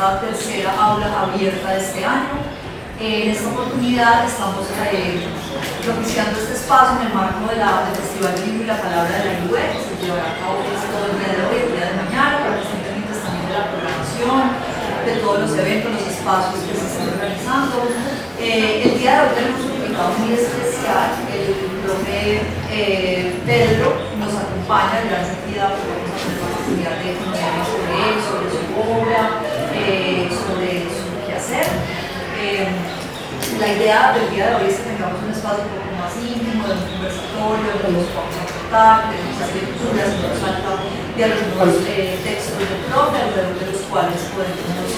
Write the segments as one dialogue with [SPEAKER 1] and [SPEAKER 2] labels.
[SPEAKER 1] esta tercera aula abierta de este año. En esta oportunidad estamos propiciando este espacio en el marco del Festival del Libro y la Palabra de la IUE, que se llevará a cabo todo el día de hoy, el día de mañana, para los pendientes también de la programación, de todos los eventos, los espacios que se están organizando. El día de hoy tenemos un invitado muy especial, el profe Pedro nos acompaña, gran actividad, porque vamos a tener la oportunidad de conocer sobre él, sobre su obra, sobre su quehacer. La idea del día de hoy es que tengamos un espacio un poco más íntimo, de un conversatorio, donde nos vamos a contar, de muchas lecturas, nos falta de algunos textos del profe, alrededor de los cuales podemos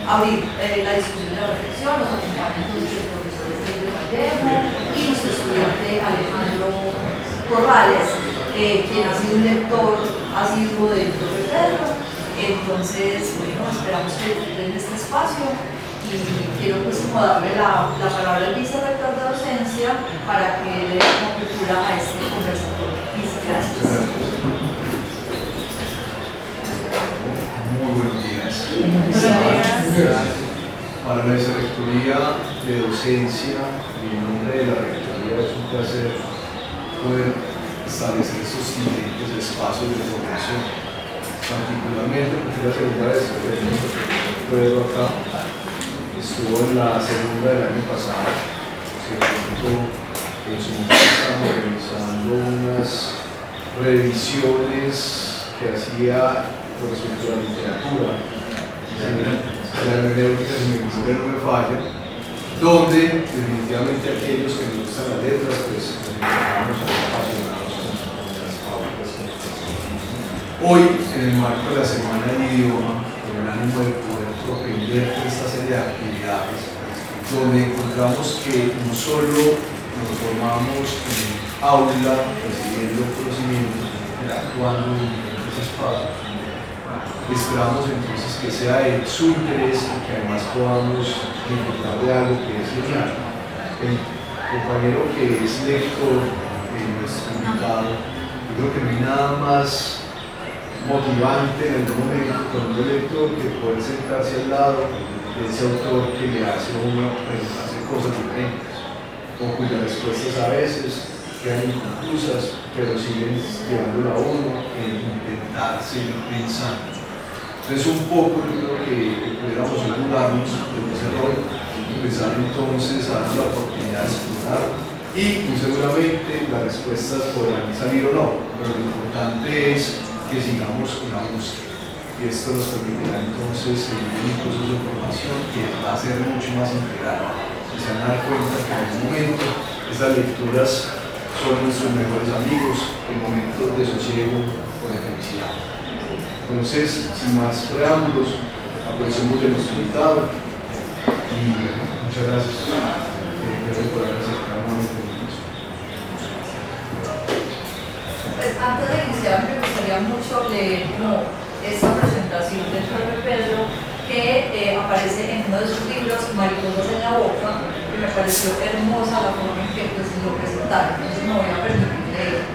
[SPEAKER 1] abrir la discusión y la reflexión. Nos acompaña entonces el profesor Esteban Vallejo y nuestro estudiante Alejandro Corrales, quien ha sido un lector asiduo del profe Pedro. Entonces, bueno, esperamos que disfruten este espacio. Y quiero pues como darle la palabra al vicerrector de docencia para que le dé como apertura a este conversatorio. Gracias.
[SPEAKER 2] Muy buenos días. Para la vicerrectoría de docencia y en nombre de la rectoría es un placer poder establecer estos diferentes espacios de formación, particularmente porque es la segunda vez que tenemos Pedro acá. Estuvo en la segunda del año pasado, en su momento estábamos realizando unas revisiones que hacía con respecto a la literatura, la hermenéutica, si mi memoria no me falla, donde definitivamente aquellos que nos gustan las letras, pues nos apasionados con las fábricas. Hoy, en el marco de la Semana del Idioma, con el ánimo de poder propender esta serie de actividades, donde encontramos que no solo nos formamos en el aula, recibiendo conocimientos, interactuando en diferentes espacios, esperamos entonces que sea de su interés y que además podamos disfrutar de algo que es genial. El compañero que es lector, nuestro invitado, yo creo que no hay nada más motivante en el momento con un lector que poder sentarse al lado de ese autor que le hace a uno preguntarse cosas diferentes, o cuyas respuestas a veces quedan inconclusas, pero siguen llevándolo a uno en intentar seguir pensando. Entonces un poco yo creo que pudiéramos ayudarnos de ese rol, empezar entonces a darnos la oportunidad de explorar y muy seguramente las respuestas podrán salir o no, pero lo importante es que sigamos una búsqueda. Y esto nos permitirá entonces seguir un proceso de formación que va a ser mucho más integral. Y se van a dar cuenta que en un momento estas lecturas son nuestros mejores amigos en momentos de sosiego o de felicidad. Entonces, sin más preámbulos, aprovechemos de nuestro invitado y muchas gracias por haber acercado a nosotros.
[SPEAKER 1] Pues antes de iniciar, me gustaría mucho leer esta presentación del profe Pedro que aparece en uno de sus libros, Mariposas en la Boca, que me pareció hermosa la forma en que pues, lo presentaron. Entonces me voy a permitir leer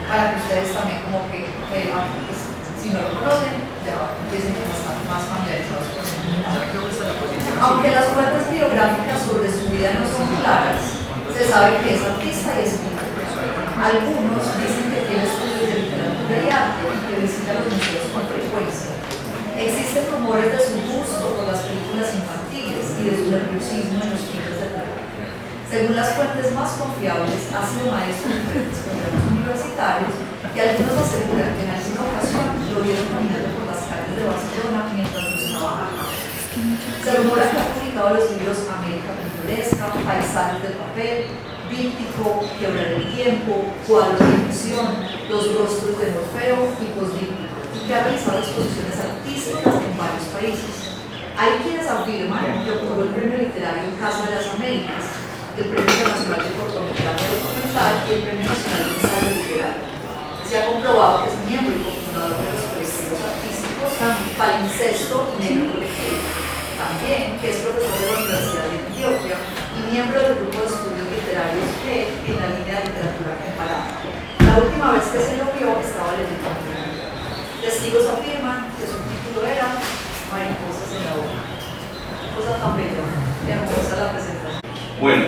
[SPEAKER 1] para que ustedes también como que, pues, si no lo conocen, ya empiecen a estar más familiarizados con él. Aunque las fuentes biográficas sobre su vida no son claras, se sabe que es artista y escritor. Algunos dicen que tiene estudios de literatura y arte y que visita los museos con frecuencia. Existen rumores de su gusto por las películas infantiles y de su nerviosismo en los libros de terror. Según las fuentes más confiables, ha sido maestro en diferentes programas universitarios y algunos aseguran que en alguna ocasión lo vieron caminando por las calles de Barcelona mientras buscaba algo. Se rumora que ha publicado los libros América Pintoresca, Paisajes del Papel, Díptico, Quebrar el Tiempo, Cuadros de Ficción, Los Rostros de Morfeo y Posdíptico, y que ha realizado exposiciones artísticas en varios países. Hay quienes afirman que obtuvo el Premio Literario Casa de las Américas, el Premio Internacional de Cortometraje Documental y el Premio Nacional de Ensayo Literario. Se ha comprobado que es miembro y cofundador de los colectivos artísticos Palincesto y Negro Colectivo. También que es profesor de la Universidad de Antioquia y miembro del grupo de estudios literarios G en la línea de literatura comparada. La última vez que se lo vio estaba leyendo un libro. Testigos afirman que su título era mariposas en la boca. Cosa tan bella, hermosa la presentación.
[SPEAKER 3] Bueno,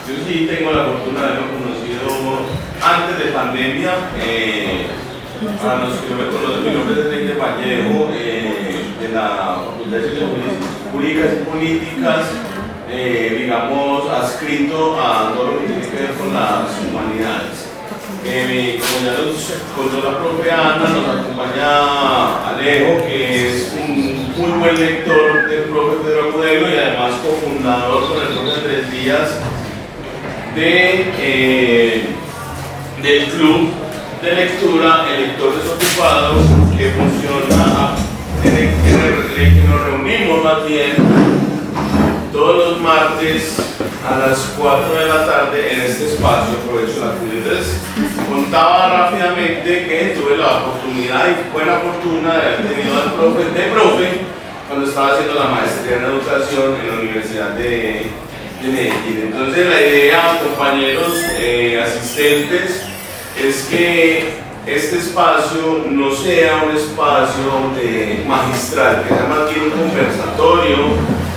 [SPEAKER 3] yo sí tengo la fortuna de haberlo conocido antes de pandemia. A los que no me conocen, mi nombre es Enrique Vallejo, de la Facultad de Ciencias Jurídicas y Políticas, digamos, adscrito a todo lo que tiene que ver con las humanidades. Como ya nos contó la profe Ana, nos acompaña Alejo, que es un muy buen lector del profe Pedro Agudelo y además cofundador con el profe Andrés Díaz del club de lectura Lectores Ocupados, que funciona en el que nos reunimos más bien todos los martes a las 4 de la tarde en este espacio. Aprovecho la actividad. Contaba rápidamente que tuve la oportunidad y buena fortuna de haber tenido al profe cuando estaba haciendo la maestría en educación en la Universidad de Medellín. Entonces la idea, compañeros asistentes, es que este espacio no sea un espacio magistral, que sea más bien un conversatorio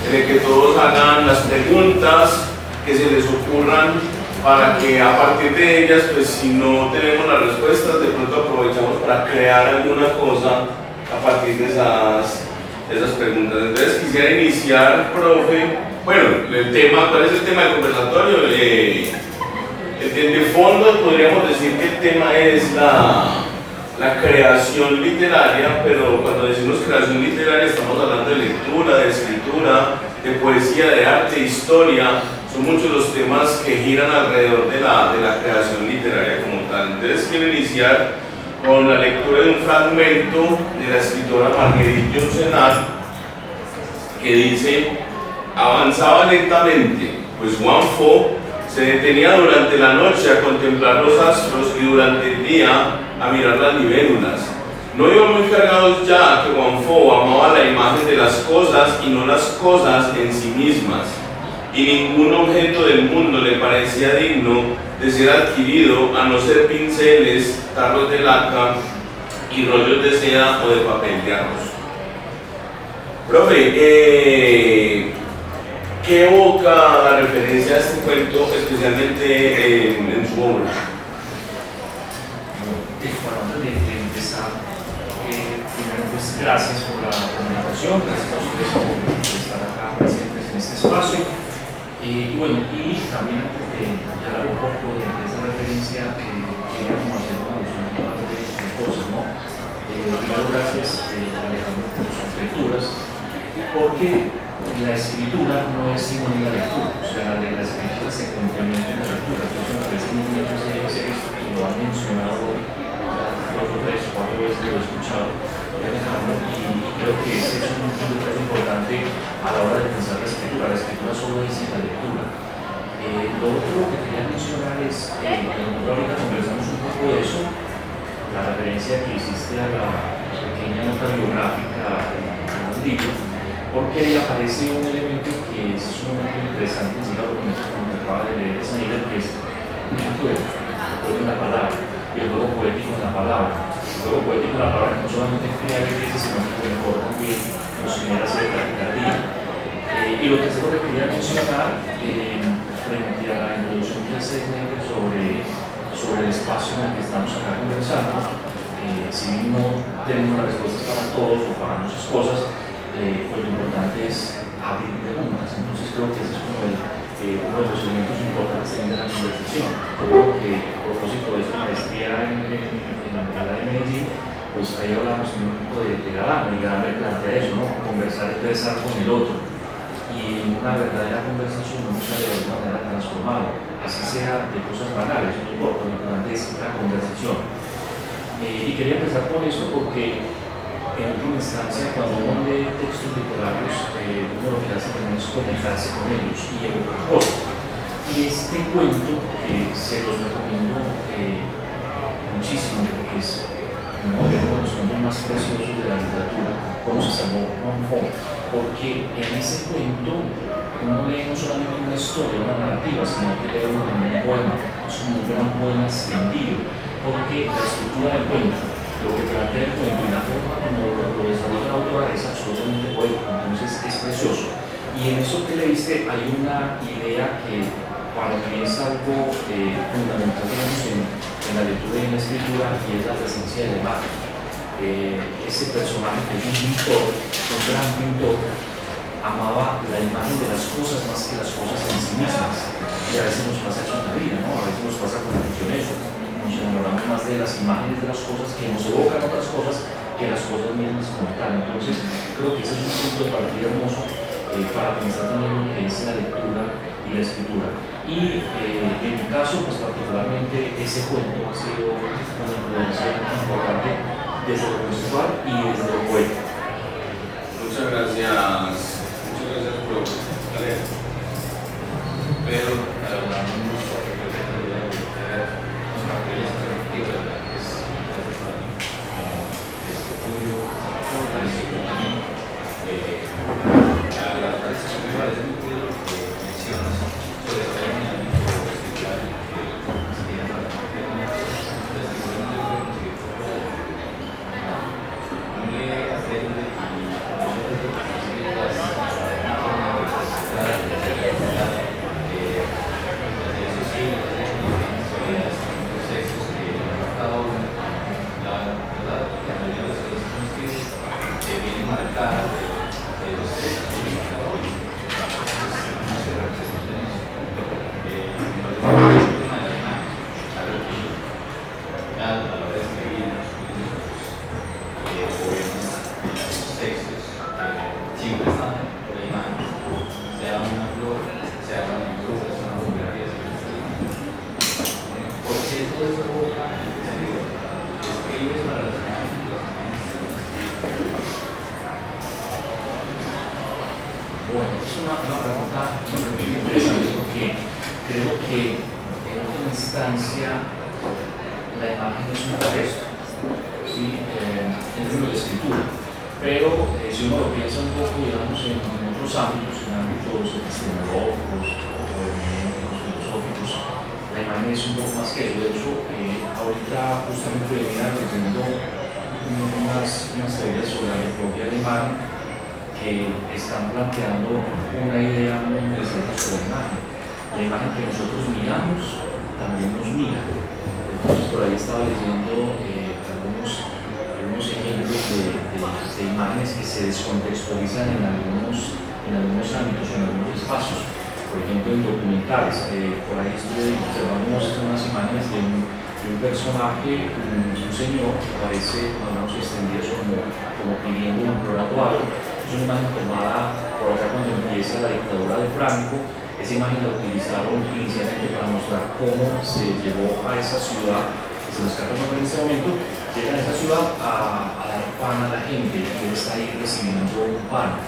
[SPEAKER 3] en el que todos hagan las preguntas que se les ocurran, para que a partir de ellas, pues si no tenemos las respuestas, de pronto aprovechamos para crear alguna cosa a partir de esas preguntas. Entonces quisiera iniciar, profe, bueno, ¿cuál es el tema del conversatorio? De fondo podríamos decir que el tema es la creación literaria, pero cuando decimos creación literaria estamos hablando de lectura, de escritura, de poesía, de arte, de historia. Son muchos los temas que giran alrededor de la creación literaria como tal. Entonces quiero iniciar con la lectura de un fragmento de la escritora Marguerite Yourcenar, que dice: avanzaba lentamente, pues Juan Fo se detenía durante la noche a contemplar los astros y durante el día a mirar las libélulas. No iban muy cargados ya, que Juan Fo amaba la imagen de las cosas y no las cosas en sí mismas, y ningún objeto del mundo le parecía digno de ser adquirido a no ser pinceles, tarros de laca y rollos de seda o de papel de arroz. Profe, ¿qué evoca la referencia a este cuento, especialmente en su obra?
[SPEAKER 4] Bueno, antes de empezar, primero pues gracias por la comunicación, gracias a ustedes por estar acá presentes en este espacio. Y bueno, y también hablar un poco de esa referencia que queríamos hacer con alusión a de cosas, ¿no? Primero gracias Alejandro por sus lecturas, porque la escritura no es sinónimo de lectura, o sea, la escritura se complementa en la lectura. Entonces me parece muy necesario hacer esto, y lo han mencionado dos o tres, cuatro veces que lo he escuchado, y creo que ese es un punto muy importante a la hora de pensar la escritura. La escritura solo es la lectura. Lo otro que quería mencionar es, ahorita conversamos un poco de eso, la referencia que hiciste a la pequeña nota biográfica en un libro, porque ahí aparece un elemento que es sumamente interesante, es lo que me acaba de leer Snyder, que es un juego, una palabra, y el juego poético en la palabra. El juego poético en la palabra no solamente crea belleza, sino que mejor también nos genera cierta picardía. Y lo tercero que quería mencionar, frente a la introducción que hace Snyder sobre el espacio en el que estamos acá conversando, si bien no tenemos las respuestas para todos o para muchas cosas, pues lo importante es abrir preguntas. Entonces creo que ese es uno de los elementos importantes de la conversación. Creo que a propósito de esta maestría en la Universidad de Medellín, pues ahí hablamos un poco de Galán, y Galán me plantea eso, ¿no? Conversar es pensar con el otro. Y en una verdadera conversación uno sale de alguna manera transformado, así sea de cosas banales, no importa, lo importante es la conversación. Y quería empezar por eso porque en última instancia, cuando uno lee textos literarios, uno lo que hace también es conectarse con ellos y evocar cosas. Y este cuento se los recomiendo muchísimo, porque es uno de los cuentos más preciosos de la literatura, como se salvó Juan Fo, porque en ese cuento uno lee no solamente una historia, una narrativa, sino que lee un poema, es un gran poema extendido, porque la estructura del cuento, lo que plantea el cuento y la forma como lo desarrolla la autora es absolutamente poético, entonces es precioso. Y en eso que leíste hay una idea que para mí es algo fundamental, digamos, en la lectura y en la escritura, y es la presencia de la imagen. Ese personaje que es un pintor, un gran pintor, amaba la imagen de las cosas más que las cosas en sí mismas. Y a veces nos pasa eso en la vida, ¿no? A veces nos pasa con la ficción eso. Nos enamoramos más de las imágenes de las cosas que nos evocan otras cosas que las cosas mismas como tal. Entonces, creo que ese es un punto de partida hermoso para pensar también lo que es la lectura y la escritura. Y en mi caso, pues particularmente ese cuento ha sido una influencia importante desde lo conceptual y desde lo poético.
[SPEAKER 3] Muchas gracias. Muchas gracias por leer. Pero hablamos sobre la materias perspectivas, que es estudio, la tradición me parece muy bien lo que mencionas sobre la
[SPEAKER 4] Bueno, es una pregunta muy interesante porque creo que en última instancia la imagen es un texto, ¿sí? En términos de escritura, pero si uno lo piensa un poco, digamos, en otros ámbitos, en ámbitos epistemológicos o filosóficos, la imagen es un poco más que eso. De hecho, ahorita justamente venía leyendo unas teorías sobre la antropología de la imagen que están planteando una idea muy interesante sobre la imagen. La imagen que nosotros miramos también nos mira. Entonces, por ahí estaba leyendo algunos ejemplos de imágenes que se descontextualizan en algunos ámbitos, en algunos espacios. Por ejemplo, en documentales. Por ahí estuve observando unas imágenes de un personaje, un señor que aparece con las manos extendidas como pidiendo un plato algo. Es una imagen tomada por acá cuando empieza la dictadura de Franco. Esa imagen la utilizaron inicialmente para mostrar cómo se llevó a esa ciudad, que se nos escapa el nombre en este momento, llega a esa ciudad a dar pan a la gente, y él está ahí recibiendo un pan.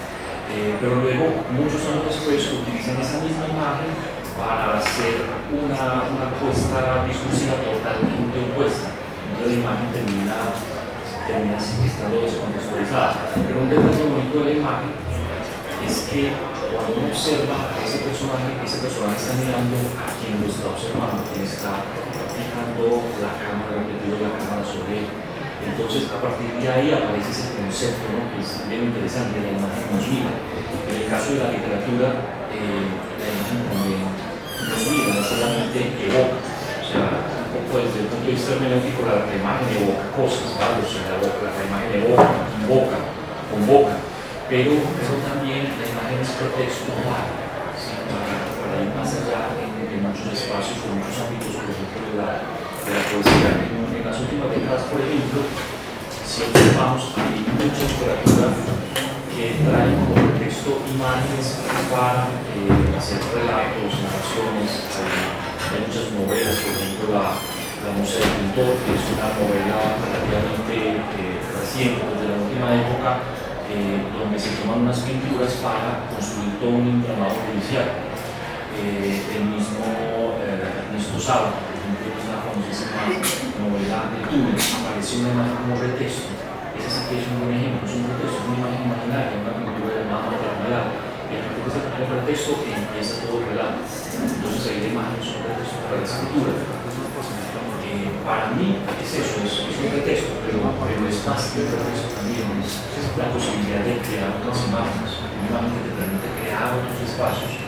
[SPEAKER 4] Pero luego, muchos años después, utilizan esa misma imagen para hacer una apuesta discursiva totalmente opuesta. Entonces la imagen termina estando descontextualizada. Pero un detalle bonito de la imagen es que cuando uno observa a ese personaje está mirando a quien lo está observando, quien está fijando la cámara, el objetivo de la cámara sobre él. Entonces, a partir de ahí aparece ese concepto, ¿no? Que es bien interesante, la imagen nos mira. En el caso de la literatura, la imagen también nos mira, no solamente evoca. O sea, un poco desde el punto de vista hermenéutico, la imagen evoca cosas, ¿vale? O sea, la imagen evoca, convoca. Pero también la imagen es pretexto ¿sí? para ir más allá en muchos espacios, en muchos ámbitos, por ejemplo, de la poesía. En las últimas décadas, por ejemplo, si observamos, hay mucha literatura que trae como pretexto imágenes para hacer relatos, narraciones. Hay muchas novelas, por ejemplo, La Musa del Pintor, que es una novela relativamente reciente, desde la última época, donde se toman unas pinturas para construir todo un entramado judicial. El mismo Ernesto Sala, por ejemplo, que es una famosísima novela de Túnez, aparece una imagen como pretexto. Ese sí que es un buen ejemplo, es un pretexto, es una imagen imaginaria, una pintura llamada maternidad. Y a partir de ese pretexto empieza todo el relato. Entonces ahí la imagen es un pretexto para la escritura. Para mí es eso, es un pretexto, pero es más que eso también, es la posibilidad de crear otras imágenes, una imagen que te permite crear otros espacios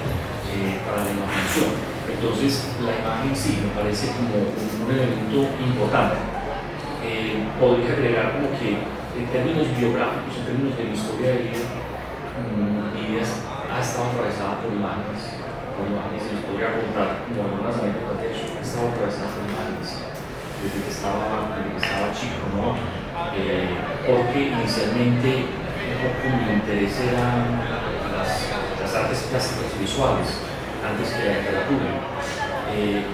[SPEAKER 4] para la imaginación. Entonces, la imagen sí me parece como un elemento importante. Podría agregar como que en términos biográficos, en términos de la historia de vida, Lidia ha estado atravesada por imágenes. Y les podría contar como algunas anécdotas de eso. Ha estado atravesada por imágenes desde que estaba chico, ¿no? Porque inicialmente un poco mi interés eran las artes plásticas visuales antes que la literatura.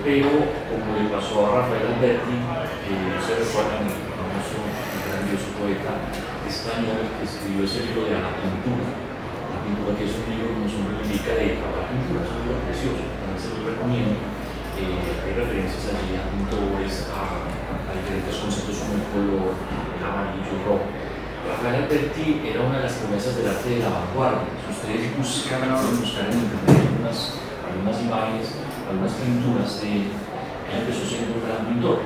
[SPEAKER 4] Pero como le pasó a Rafael Alberti, ustedes recuerdan el famoso y grandioso poeta español que escribió ese libro de la pintura, que es un libro que nos indica de la pintura, es un libro precioso, también se lo recomiendo. Hay referencias allí a pintores, a diferentes conceptos como el color, el amarillo, el rojo. Rafael Alberti era una de las promesas del arte de la vanguardia. Si ustedes pueden buscar en internet algunas imágenes, algunas pinturas de él, empezó siendo un gran pintor.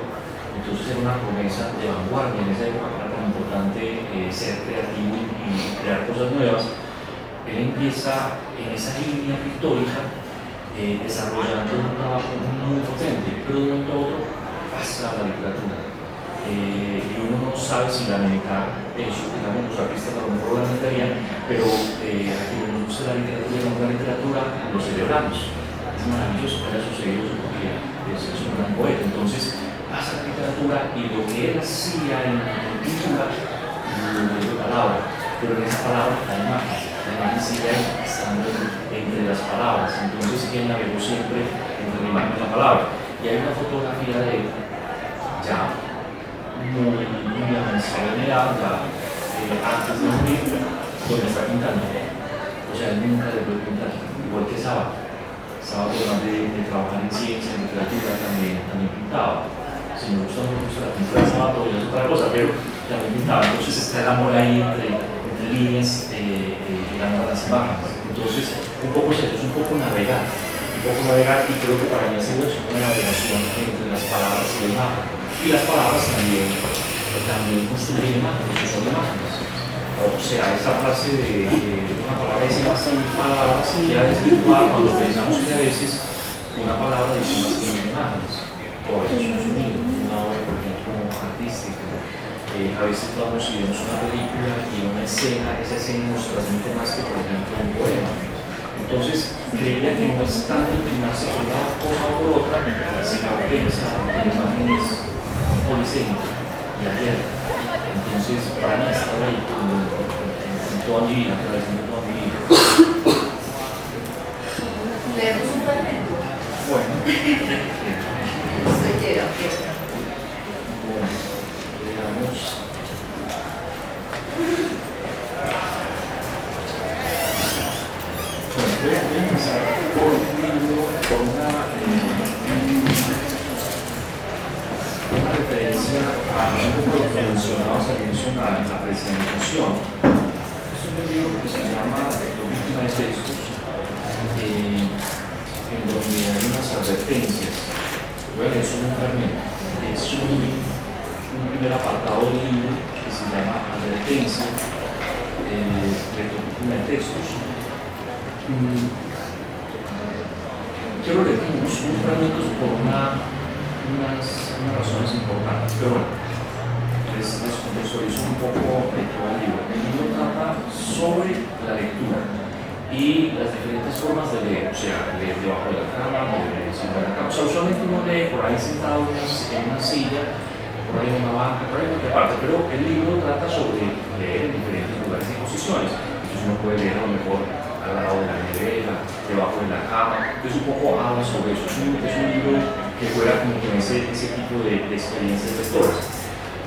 [SPEAKER 4] Entonces era una promesa de vanguardia en esa época, era tan importante ser creativo y crear cosas nuevas. Él empieza en esa línea pictórica desarrollando un trabajo muy potente, pero de un momento a otro pasa a la literatura. Y uno no sabe si lamentar eso, digamos, los artistas a lo mejor lo lamentarían, pero a quienes nos gusta la literatura lo celebramos. Es maravilloso que haya sucedido eso porque es un gran poeta. Entonces pasa a la literatura y lo que él hacía en la pintura lo dio palabra, pero en esa palabra hay imagen. La imagen sigue estando entre las palabras, entonces él navegó siempre entre la imagen y la palabra. Y hay una fotografía de él ya muy avanzada en edad, ya antes de morir, donde está pintando. O sea, él nunca dejó de pintar, igual que Saba, además de trabajar en ciencia, en literatura, también pintaba. Si me gusta mucho la pintura de Saba, todavía es otra cosa, pero también pintaba. Entonces está el amor ahí entre líneas y las imágenes. Entonces, un poco navegar, y creo que para mí ha sido una navegación entre las palabras y la imagen. Y las palabras también construyen imágenes, son imágenes. O sea, esa frase de una palabra dice más que palabras queda desvirtuada cuando pensamos que a veces una palabra dice más que mil imágenes. O eso es un sonido, una obra, por ejemplo, artística. A veces vamos y vemos una película y una escena, esa escena nos transmite más que, por ejemplo, un poema. Entonces, creía que no es tanto inclinarse por una cosa o por otra, sino pensar en imágenes polisémicas y la guerra. Entonces, para mí estaba ahí en toda mi vida, atravesando toda mi vida.
[SPEAKER 1] Leemos un fragmento.
[SPEAKER 4] Bueno,
[SPEAKER 1] Usted quiera,
[SPEAKER 4] veamos. Voy a empezar por un libro, por una referencia a un poco que mencionabas al inicio en la presentación. Es un libro que se llama Víctima de Textos, en donde hay unas advertencias. Voy a leer solo un fragmento. Es un primer apartado del libro que se llama Advertencia de Víctima de Textos. Quiero leer unos fragmentos por unas razones importantes, pero bueno, les contextualizo un poco de todo el libro. El libro trata sobre la lectura y las diferentes formas de leer, o sea, leer debajo de la cama, leer encima de la cama. O sea, usualmente uno lee por ahí sentado en una silla, por ahí en una banca, por ahí en otra parte, pero el libro trata sobre leer en diferentes lugares y posiciones. Entonces uno puede leer a lo mejor al lado de la nevera, debajo de la cama. Entonces un poco habla sobre eso. Es un libro que juega como con ese tipo de experiencias lectoras.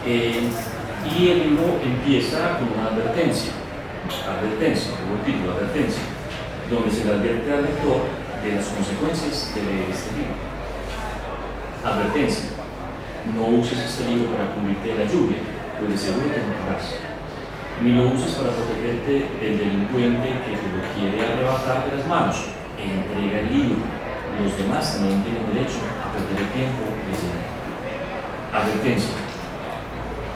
[SPEAKER 4] Y el libro empieza con una advertencia, luego el título, advertencia, donde se le advierte al lector de las consecuencias de leer este libro. Advertencia: no uses este libro para cubrirte de la lluvia, pues de seguro te morirás. Ni lo uses para protegerte del delincuente que te lo quiere arrebatar de las manos. Entrega el libro. Los demás también tienen derecho a perder el tiempo. Advertencia: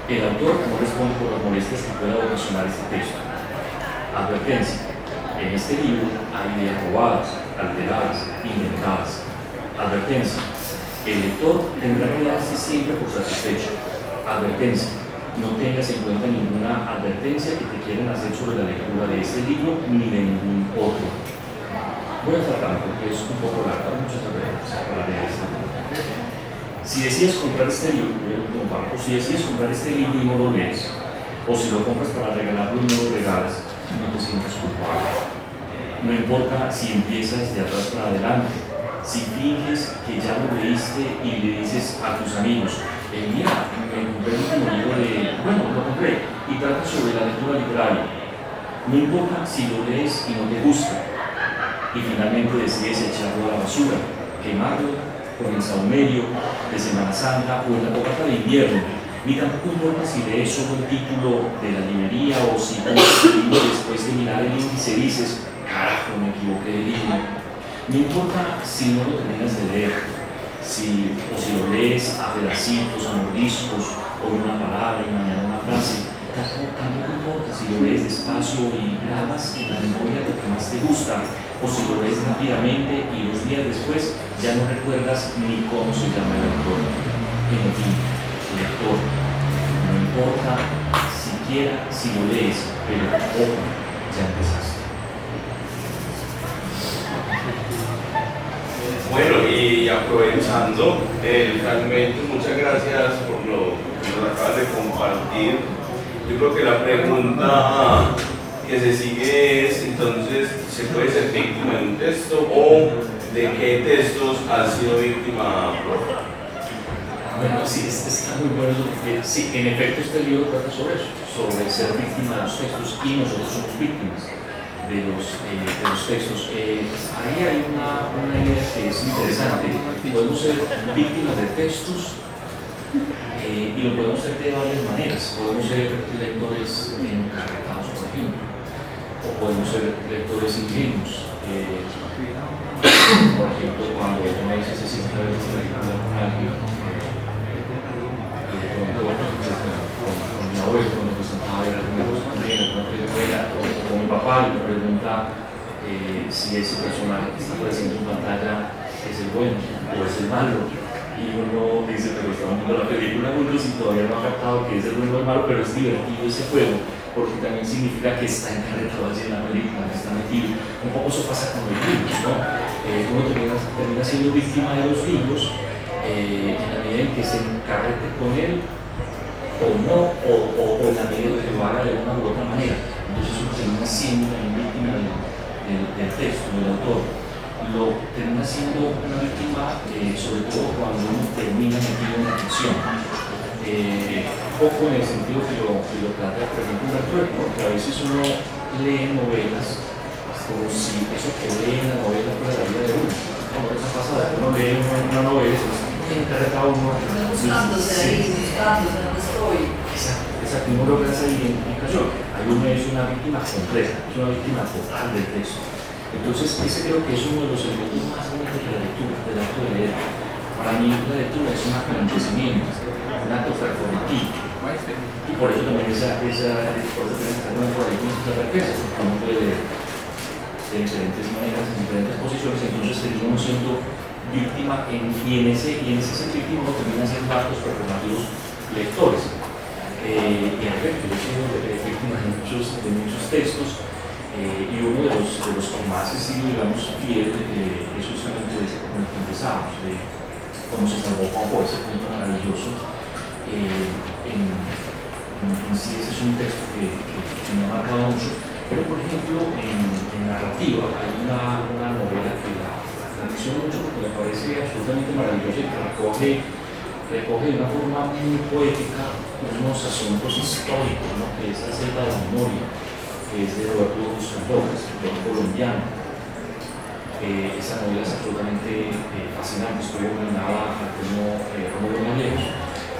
[SPEAKER 4] El autor no responde por las molestias que pueda ocasionar este texto. Advertencia. En este libro hay ideas robadas, alteradas, inventadas. Advertencia. El lector tendrá que darse siempre por satisfecho. Advertencia. No tengas en cuenta ninguna advertencia que te quieran hacer sobre la lectura de este libro ni de ningún otro. Voy a tratar porque es un poco largo, hay muchas advertencias para leer esta libro. Si decides comprar este libro, y no lo lees, o si lo compras para regalarlo y no lo regalas, no te sientas culpable. No importa si empiezas de atrás para adelante, si finges que ya lo leíste y le dices a tus amigos, mira, me compré un último libro lo compré, y trata sobre la lectura literaria. No importa si lo lees y no te gusta, y finalmente decides echarlo a la basura, quemarlo con el saumerio de Semana Santa o en la fogata de invierno, ni tampoco importa si lees solo el título de la librería o si pones el libro después de mirar el índice y dices, carajo, me equivoqué de libro. No importa si no lo terminas de leer, o si lo lees a pedacitos, a mordiscos, o una palabra y mañana una frase, tampoco importa si lo lees despacio y grabas en la memoria lo que más te gusta, o si lo lees rápidamente y 2 días después ya no recuerdas ni cómo se llama el autor. En fin, lector, no importa siquiera si lo lees, pero ojo, ya empezaste.
[SPEAKER 3] Bueno, y aprovechando el fragmento, muchas gracias por lo que nos acabas de compartir. Yo creo que la pregunta que se sigue es, entonces, ¿se puede ser víctima de un texto o de qué textos ha sido víctima?
[SPEAKER 4] Bueno, sí, está muy bueno porque sí, en efecto este libro trata sobre eso, sobre ser víctima de los textos y nosotros somos víctimas de los textos. Ahí hay una idea que es interesante. Podemos ser víctimas de textos y lo podemos ser de varias maneras. Podemos ser lectores encarretados, por ejemplo, o podemos ser lectores ingenuos. Por ejemplo, cuando uno dice se siente a veces con alguien, con mi abuelo, cuando me sentaba a ver alguna cosa con él, alguna película, o con mi papá y me pregunta si ese personaje que está apareciendo en pantalla es el bueno o es el malo. Y uno dice, pero estamos viendo la película juntos y todavía no ha captado que es el bueno o el malo, pero es divertido ese juego, porque también significa que está encarretado allí en la película, que está metido. Un poco eso pasa con los libros, ¿no? Uno termina siendo víctima de los libros en la medida en que se encarrete con él o no, o en la medida en que lo haga de una u otra manera. Entonces uno termina siendo también víctima del texto, del autor. Lo termina siendo una víctima, sobre todo cuando uno termina metido en la ficción. Poco en el sentido que lo plantea, por ejemplo, Humberto Eco, porque a veces uno lee novelas como si eso que lee en la novela fuera la vida de uno. Como esa pasada, uno lee una novela y se encarretado uno.
[SPEAKER 1] Buscándose ahí, buscándose, ¿dónde estoy?
[SPEAKER 4] Exacto, uno logra esa identificación. Ahí uno es una víctima completa, es una víctima total del texto. Entonces, ese creo que es uno de los elementos más bonitos de la lectura, del acto de leer. Para mí, la lectura es un acontecimiento, un acto performativo. Y por eso también esa por eso también por ahí muchas advertencias, porque uno puede leer de diferentes maneras, en diferentes posiciones, entonces terminamos siendo víctima, y en ese ser víctima uno termina siendo actos performativos lectores. Y en efecto, yo he sido víctima de muchos textos. Y uno de los que más he sido, digamos, fiel es justamente de ese con el que empezamos, de cómo se salvó Juan, ese punto maravilloso. En sí ese es un texto que me ha marcado mucho, pero por ejemplo en narrativa hay una novela que la menciono mucho porque me parece absolutamente maravillosa y que recoge de una forma muy poética unos asuntos históricos, ¿no? Que es la selva de la memoria, que es de Roberto Bustamante, escritor colombiano. Esa novela es absolutamente fascinante, estuvo nominada al premio Rómulo Gallegos.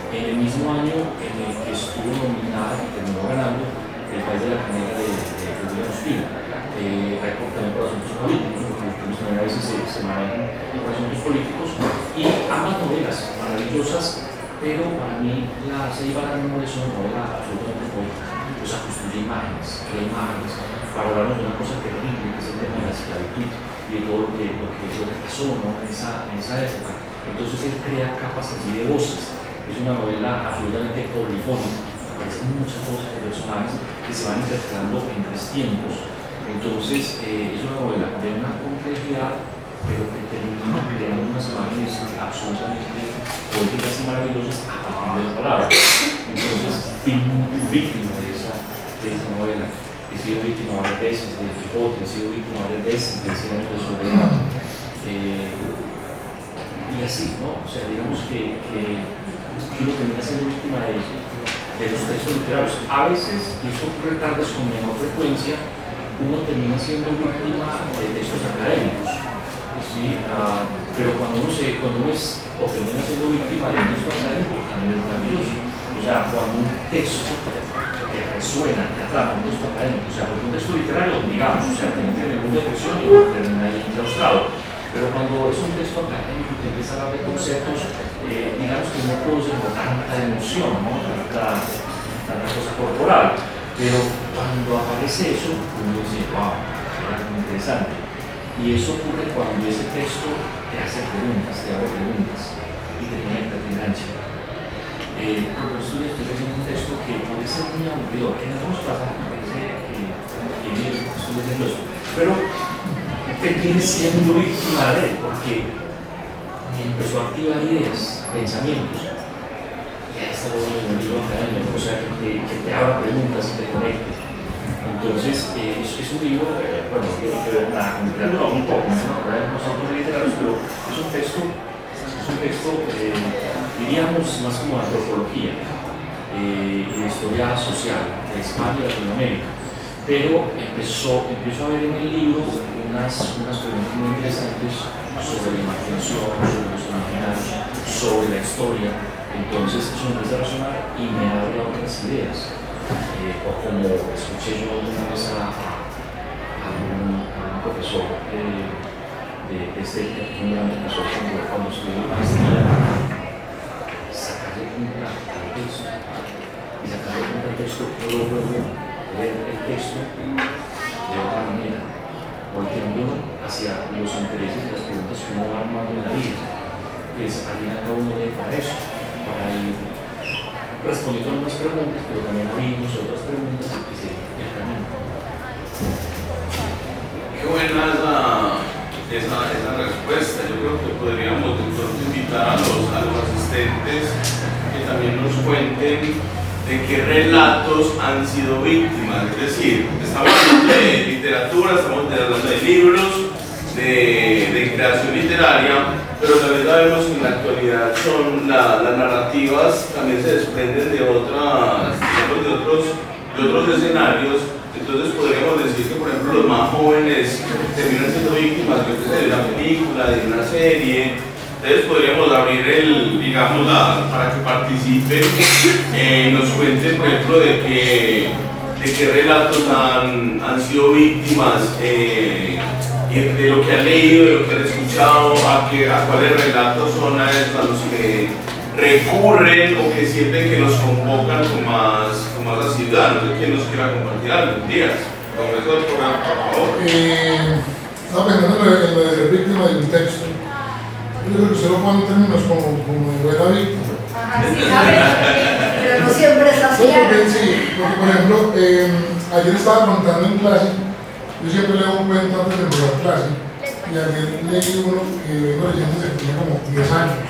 [SPEAKER 4] En el mismo año en el que estuvo nominada y terminó ganando El País de la Canela de William Ospina, también por asuntos políticos, porque a veces se manejan por asuntos políticos, y ambas novelas maravillosas pero para mí la Ceiba no es una novela absolutamente poética. O sea, construye imágenes, crea imágenes, para hablarnos de una cosa terrible, que es el tema de la esclavitud y de todo lo que pasó, ¿no? en esa época. Entonces él crea capas así de voces. Es una novela absolutamente polifónica, aparecen muchas voces de personajes que se van interpretando en tres tiempos. Entonces es una novela de una complejidad, pero que termina creando unas imágenes absolutamente poéticas y maravillosas a partir de la palabra. Entonces, fui víctima de esa novela. He sido víctima varias veces de Quijote, he sido víctima varias veces de Cien años de soledad. Y así, ¿no? O sea, digamos que uno termina siendo víctima de los textos literarios. A veces, y esto ocurre tal vez con menor frecuencia, uno termina siendo víctima de textos académicos. ¿Sí? Pero cuando uno es o termina siendo víctima de un texto académico, también es maravilloso. O sea, cuando un texto que resuena, que atrapa un texto académico, o sea, porque un texto literario, digamos, o sea, tiene que tener una depresión y termina ahí enclaustrado. Pero cuando es un texto académico que empieza a hablar de conceptos, digamos que no produce tanta emoción, ¿no? tanta cosa corporal. Pero cuando aparece eso, uno dice, wow, era muy interesante. Y eso ocurre cuando ese texto te hace preguntas, te abre preguntas y te conecta, te engancha. Por eso estoy leyendo un texto que puede ser muy aburrido, que en algunos pasajes me parece que estoy leyendo eso. Pero terminé siendo víctima de él, porque me empezó a activar ideas, pensamientos. Y ahí está lo bueno del libro académico, o sea, que te abra preguntas y te conecte. Entonces, es un libro, bueno, que tiene que ver nada con literatura, un poco, no son literarios, pero es un texto, diríamos, más como antropología y de historia social de España y Latinoamérica. Pero empiezo a ver en el libro unas preguntas muy interesantes sobre la imaginación, sobre los imaginarios, sobre la historia. Entonces eso me empieza a resonar y me abre otras ideas. O como escuché yo una vez a un profesor de un gran profesor cuando estudió la maestría, sacarle punta al texto. Y sacarle punta al texto, no lo puedo leer el texto de otra manera, volteando hacia los intereses y las preguntas que uno va armando en la vida. Pues al final cada uno lee para eso, para ir respondiendo algunas preguntas, pero también abrimos otras preguntas y seguir el camino.
[SPEAKER 3] Qué buena esa respuesta. Yo creo que podríamos de pronto invitar a los asistentes que también nos cuenten de qué relatos han sido víctimas. Es decir, estamos hablando de literatura, estamos hablando de libros, de creación literaria, pero también sabemos que en la actualidad son las narrativas también se desprenden de otros escenarios. Entonces podríamos decir que, por ejemplo, los más jóvenes terminan siendo víctimas de una película, de una serie. Entonces podríamos abrir digamos, para que participen, nos cuenten, por ejemplo, de qué relatos han sido víctimas, de lo que han leído, de lo que han escuchado, a cuáles relatos son a los que recurren o que sienten que los convocan con más asiduidad. No sé quién nos quiera compartir algo. Díaz, profesor, por favor.
[SPEAKER 5] Estaba pensando en lo de ser víctima de un texto. Yo creo que usted lo pone en términos como de buena víctima.
[SPEAKER 1] Ajá, sí, pero no siempre es así.
[SPEAKER 5] Porque por ejemplo, ayer estaba contando en clase, yo siempre leo un cuento antes de empezar clase, y ayer leí uno que vengo leyendo desde que tenía como 10 años.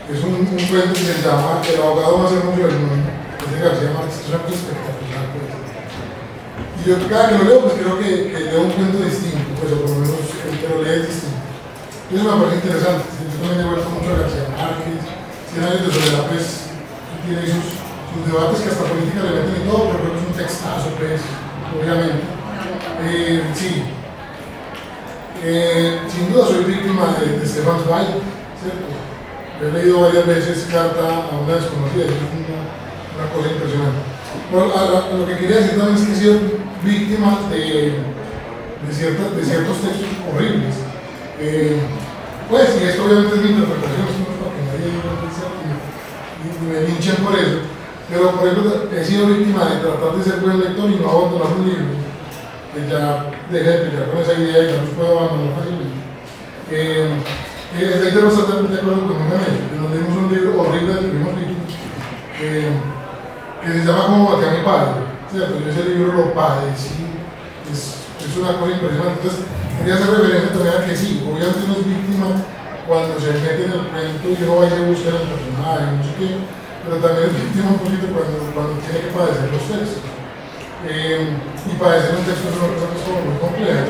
[SPEAKER 5] Es un cuento que se llama El abogado más hermoso del mundo, es de García Márquez. Es una cosa espectacular, pues. Y yo cada que lo leo, pues creo que leo un cuento distinto, pues, o por lo menos el que lo lee es distinto. Y eso me parece interesante. Yo también he vuelto mucho a García Márquez, 100 años de soledad, pues, tiene sus debates que hasta política le meten y todo, pero creo que es un textazo, pues, obviamente. Sí. Sin duda soy víctima de Stefan Zweig, ¿cierto? He leído varias veces Carta a una desconocida, es una cosa impresionante. Bueno, lo que quería decir también es que he sido víctima de ciertos textos horribles. Pues, y esto obviamente es mi interpretación, esto no es para que nadie lo piense, ni me linchen por eso, pero por ejemplo he sido víctima de tratar de ser buen lector y no abandonar un libro, que ya dejé de pelear con esa idea y ya no puedo abandonar fácilmente. Estoy totalmente de acuerdo con un amigo, que nos leímos un libro horrible del primer libro, que se llama Como maté a mi padre, ¿cierto? Yo ese libro lo padecí, es una cosa impresionante. Entonces, quería hacer referencia también a que sí, obviamente uno es víctima cuando se mete en el cuento y uno va y se busca el personaje, no sé qué, pero también es víctima un poquito cuando tiene que padecer los textos. Y padecer un texto es una cosa que es como muy compleja.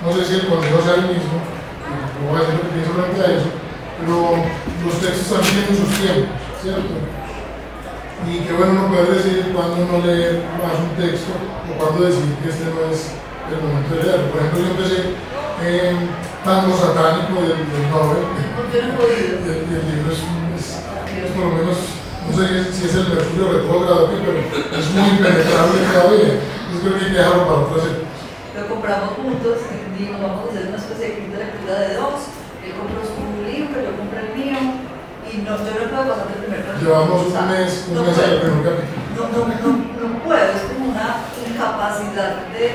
[SPEAKER 5] No sé si el consejo sea el mismo, no voy a decir lo que pienso frente a eso, pero los textos también tienen sus tiempos, ¿cierto? Y qué bueno uno poder decidir cuándo no leer más un texto o cuándo decidir que este no es el momento de leerlo. Por ejemplo, yo empecé Tango Satánico del Nobel, y el libro es por lo menos, no sé si es el Mercurio retrógrado aquí, pero es muy impenetrable todavía. Yo creo que hay que dejarlo para otras épocas.
[SPEAKER 1] Lo compramos juntos, dijimos vamos a hacer una especie de club de lectura de dos. Él compró su libro, yo compré el mío, y no, yo no puedo pasar del primer capítulo.
[SPEAKER 5] Llevamos un mes al primer capítulo.
[SPEAKER 1] No puedo, es como una incapacidad de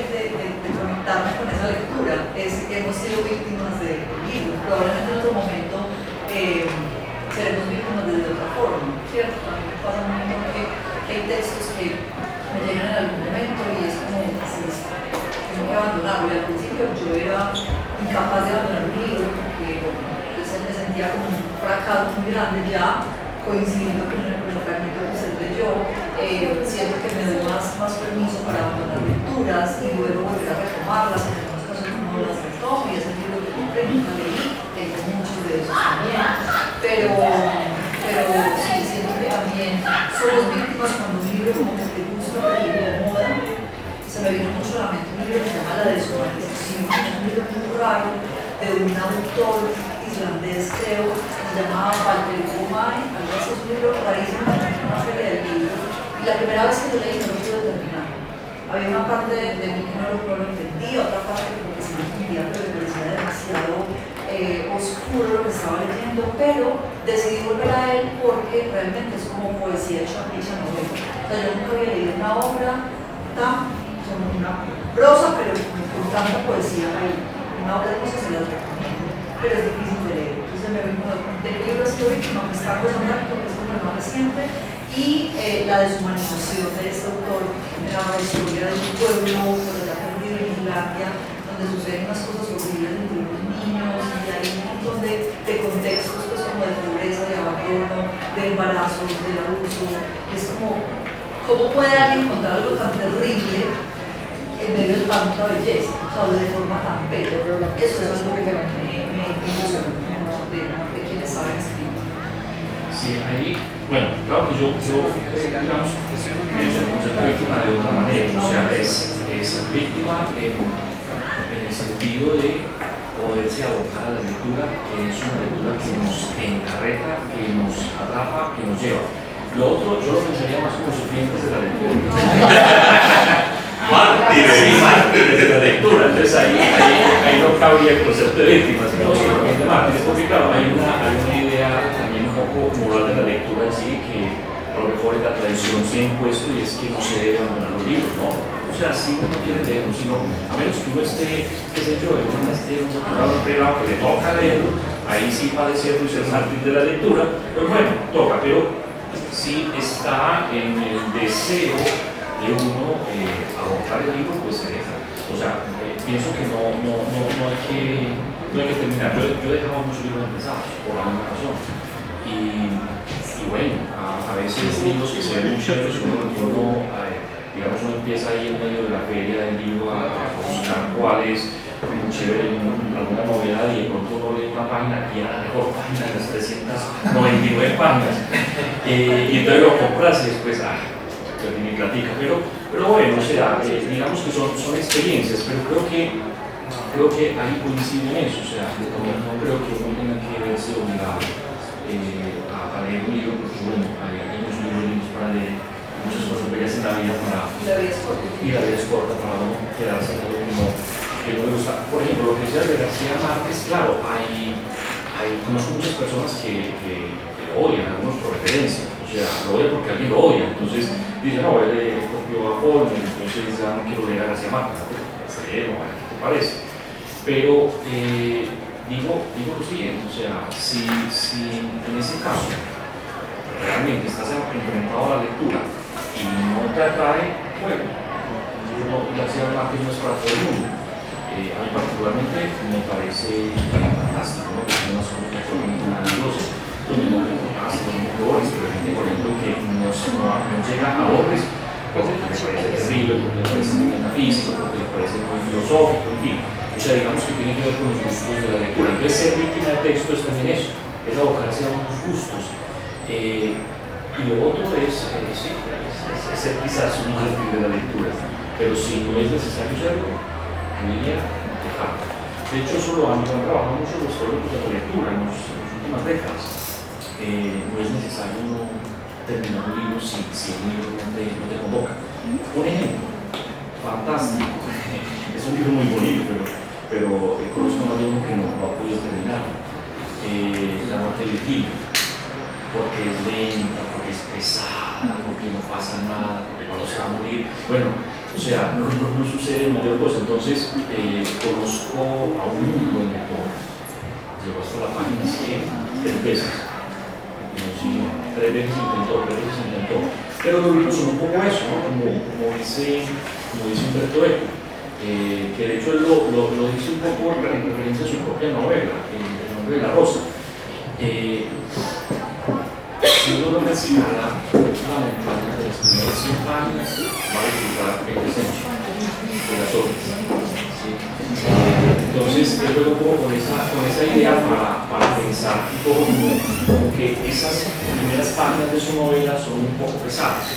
[SPEAKER 1] conectarme con esa lectura. Hemos sido víctimas de libros, probablemente en otro momento seremos víctimas de otra forma, ¿cierto? A mí me pasa un momento que hay textos que me llegan en algún momento y es como así, tengo que abandonarlo. Y al principio yo era incapaz de abandonar un libro porque me sentía como un fracaso muy grande ya, coincidiendo con el fragmento que se leyó. Siento que me doy más permiso para abandonar lecturas y luego volver a retomarlas. En algunos casos no las retomo y es el libro que compré, nunca leí, tengo muchos de esos también, pero sí siento que también somos víctimas cuando un libro como que te gusta pero te incomoda. Se me vino mucho a la mente un libro que se llama La deshumanización, un libro muy raro de un autor islandés, creo, que se llamaba Walter Gomay, algo así. Es un libro rarísimo, una feria de libros. Y la primera vez que lo leí no lo pude terminar. Había una parte de mí que no lo entendía, otra parte que porque sí lo entendía, pero me parecía demasiado oscuro lo que estaba leyendo, pero decidí volver a él porque realmente es como poesía hecha novela. O sea, yo nunca había leído una obra como una prosa, pero con tanta poesía ahí. Una obra de cosas se las recomiendo, pero es difícil de leer. Entonces me vengo del libro histórico, no me está acostumbrando, que es como el más reciente, y la deshumanización de este autor, la historia de un pueblo que se ha perdido en Islandia, donde suceden unas cosas horribles entre los niños, y hay un montón de contextos pues, como de pobreza, de abandono, de embarazo, de abuso. Es como, ¿cómo puede alguien contar algo tan terrible en medio de tanta belleza? O sea, de forma tan bella. Eso es algo que me emociona de quienes saben escribir.
[SPEAKER 4] Sí, ahí, bueno, claro que yo digamos, pienso el concepto de víctima de otra manera, o sea, es víctima en el sentido de poderse abocar a la lectura, que es una lectura que nos encarreta, que nos atrapa, que nos lleva. Lo otro, yo lo pensaría más como sufrientes de la lectura. Mártires de la lectura, entonces ahí no cabría el concepto de víctima, sino simplemente mártires, porque claro, hay una idea también un poco moral de la lectura en sí, que a lo mejor la tradición se ha impuesto y es que no se debe abandonar los libros, ¿no? O sea, si uno quiere leer, sino a menos que uno esté, qué sé yo, en un doctorado privado que le toca leerlo, ahí sí padecer y ser mártir de la lectura, pero bueno, toca, pero si está en el deseo de uno abocar el libro, pues se deja. O sea, pienso que no hay que terminar. Yo he dejado muchos libros empezados por alguna razón. Y bueno, a veces libros que se ven muy chéveres, uno digamos, uno empieza ahí en medio de la feria del libro a buscar cuál es muy chévere, alguna novedad, y de pronto uno lee una página y era la mejor página de las 399 páginas. Y entonces lo compras y después, perdí mi platica. Pero bueno, o sea, digamos que son experiencias, pero creo que ahí coincide en eso. O sea, no creo que uno tenga que verse obligado a leer un libro, porque bueno, hay muchos libros para leer, muchas cosas bellas en la vida para... Y la vida es corta para no quedarse en algo que no le gusta. Por ejemplo, lo que decía de García Márquez, claro, conozco muchas personas que odian, algunos por referencia. O O sea, lo odia porque alguien lo odia. Entonces dice, no, él copió a Paul, entonces ya no quiero leer a García Márquez. ¿Qué te parece? Pero digo lo siguiente, o sea, si en ese caso realmente estás enfrentado a la lectura y no te atrae, bueno, García Márquez no es para todo el mundo. A mí particularmente me parece fantástico, ¿no? Es una solución muy maravillosa, donde no me conoce, donde me Borges, pero gente, por ejemplo, que no llega a Borges porque me parece terrible, porque me parece muy metafísico, porque me parece muy filosófico, en fin. O sea, digamos que tiene que ver con los gustos de la lectura. Entonces, ser víctima del texto es también eso, es abocarse a unos gustos. Y lo otro es ser quizás un mártir de la lectura, pero si no es necesario serlo, debería dejarlo. De hecho, eso lo han trabajado mucho los teólogos de la lectura en las últimas décadas. No es necesario terminar un libro si el libro no te convoca. Un ejemplo fantástico, es un libro muy bonito, pero conozco a uno que no ha podido terminar. La muerte de Virgilio, porque es lenta, porque es pesada, porque no pasa nada, porque cuando se va a morir, bueno, o sea, no sucede mayor cosa. Entonces, conozco a un muy buen lector, llegó hasta la página 100, 3 veces. Sí, 3 veces intentó. Pero los libros son un poco eso, ¿no? Como dice Humberto Eco, que de hecho él lo dice un poco en referencia a su propia novela, El nombre de la rosa. Si uno lo menciona, lamentablemente las primeras 100 páginas va a disfrutar el descenso de las obras. ¿Sí? Entonces, yo luego un poco con esa idea para pensar un poco como que esas primeras páginas de su novela son un poco pesadas,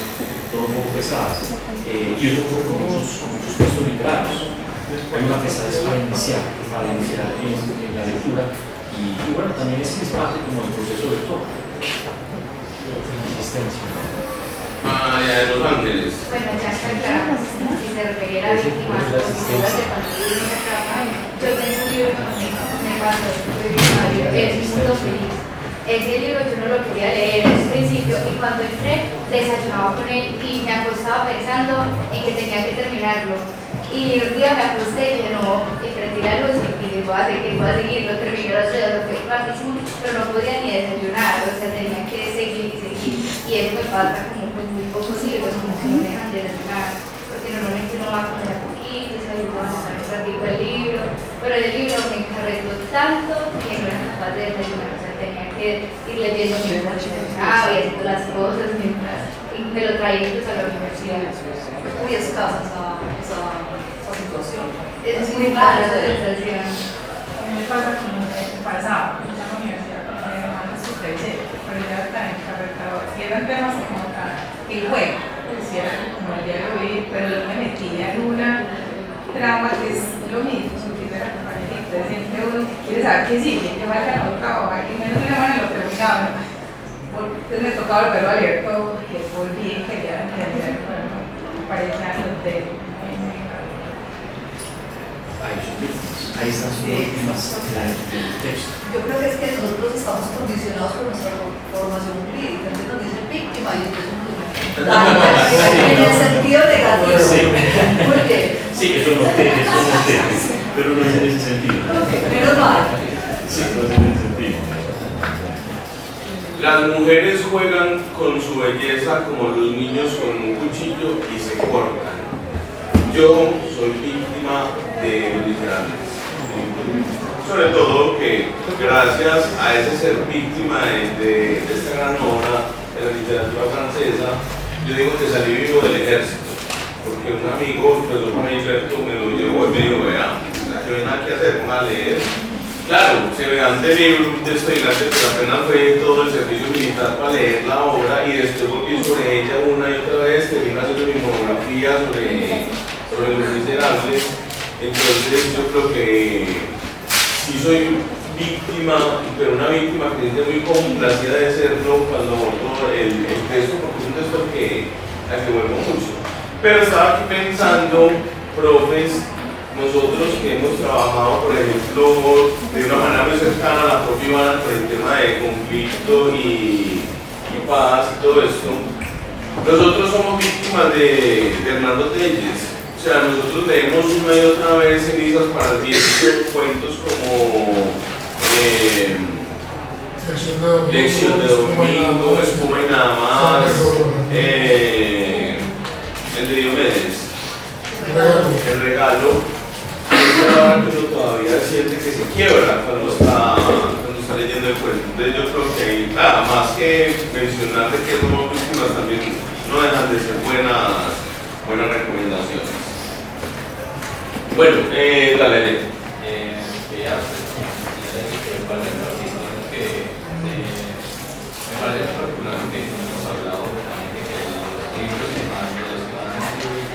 [SPEAKER 4] y eso ocurre con muchos textos literarios. Hay una pesadez para iniciar en la lectura, y bueno, también es parte como el proceso de todo.
[SPEAKER 3] De Los Ángeles.
[SPEAKER 6] Bueno, ya está claro, si se refiere a víctimas o figuras de cuando uno se trata, yo tengo un libro que me pasó, El Mundo Feliz. Ese libro yo no lo quería leer en el principio y cuando entré desayunaba con él y me acostaba pensando en que tenía que terminarlo. Y un día me acosté y dije, no, y prendí la luz y dije, voy a seguir, lo terminé los dedos, lo que pero no podía ni desayunar, o sea, tenía que seguir. Y eso me pasa como con muy pocos libros, como que no me dejan de terminar, porque normalmente uno va a comer a poquito, se ayuda a estar un ratito el libro, pero el libro me encarretó tanto que no era capaz de desayunar, o sea, tenía que ir leyendo mientras desayunaba y haciendo las cosas mientras me lo traía incluso a la universidad.
[SPEAKER 1] Muy escasa esa situación.
[SPEAKER 6] Es muy mala esa sensación.
[SPEAKER 7] A mí me pasa como me pasaba en la universidad cuando mi hermana es súper chévere, pero ya está en carretera. Si eran temas como el juego, pues si era como el diario vivir, pero yo me metía en una trama que es lo mismo, sufrir de la compañerita. Siempre uno quiere saber qué sigue, que vaya a otra hoja, y menos de una mano lo terminaba. Entonces me tocaba volverlo a leer todo, que volví y quería entender, bueno, parecía los de
[SPEAKER 4] Ahí están sus víctimas del texto.
[SPEAKER 1] Yo creo que es que nosotros estamos condicionados por nuestra formación jurídica, entonces nos dicen víctima y entonces en el sentido negativo.
[SPEAKER 4] Sí.
[SPEAKER 1] ¿Por qué?
[SPEAKER 4] Sí, eso no es, pero no es en ese sentido.
[SPEAKER 1] Menos mal.
[SPEAKER 4] Sí, no es en ese sentido.
[SPEAKER 3] Las mujeres juegan con su belleza como los niños con un cuchillo y se cortan. Yo soy víctima de los literarios. Sobre todo que gracias a ese ser víctima de esta gran obra de la literatura francesa, yo digo que salí vivo del ejército, porque un amigo, el profesor Juan Gilberto, me lo llevó y me dijo, vea, no hay nada que hacer, vamos a leer. Claro, se me dan de libro, un texto de clase, pero apenas fue todo el servicio militar para leer la obra y después volví sobre ella una y otra vez, terminé haciendo mi monografía sobre los miserables. Entonces yo creo que sí soy víctima, pero una víctima que se siente muy complacida de serlo cuando abordo el texto, porque es un texto al que vuelvo mucho. Pero estaba aquí pensando, profes, nosotros que hemos trabajado, por ejemplo, de una manera muy cercana a la propia Ivana con el tema de conflicto y ocupadas y todo esto, nosotros somos víctimas de Hernando Telles. O sea, nosotros leemos una y otra vez cenizas para el viento, cuentos como Lección de Domingo, Espuma y nada más, el de Diomedes, el regalo, que uno todavía siente que se quiebra cuando está leyendo el cuento. Entonces yo creo que hay nada más que mencionar de que somos víctimas también no dejan de ser buenas recomendaciones. Bueno, dale.
[SPEAKER 8] Me parece particularmente que hemos hablado también de que los libros de magia, los que van a escribir,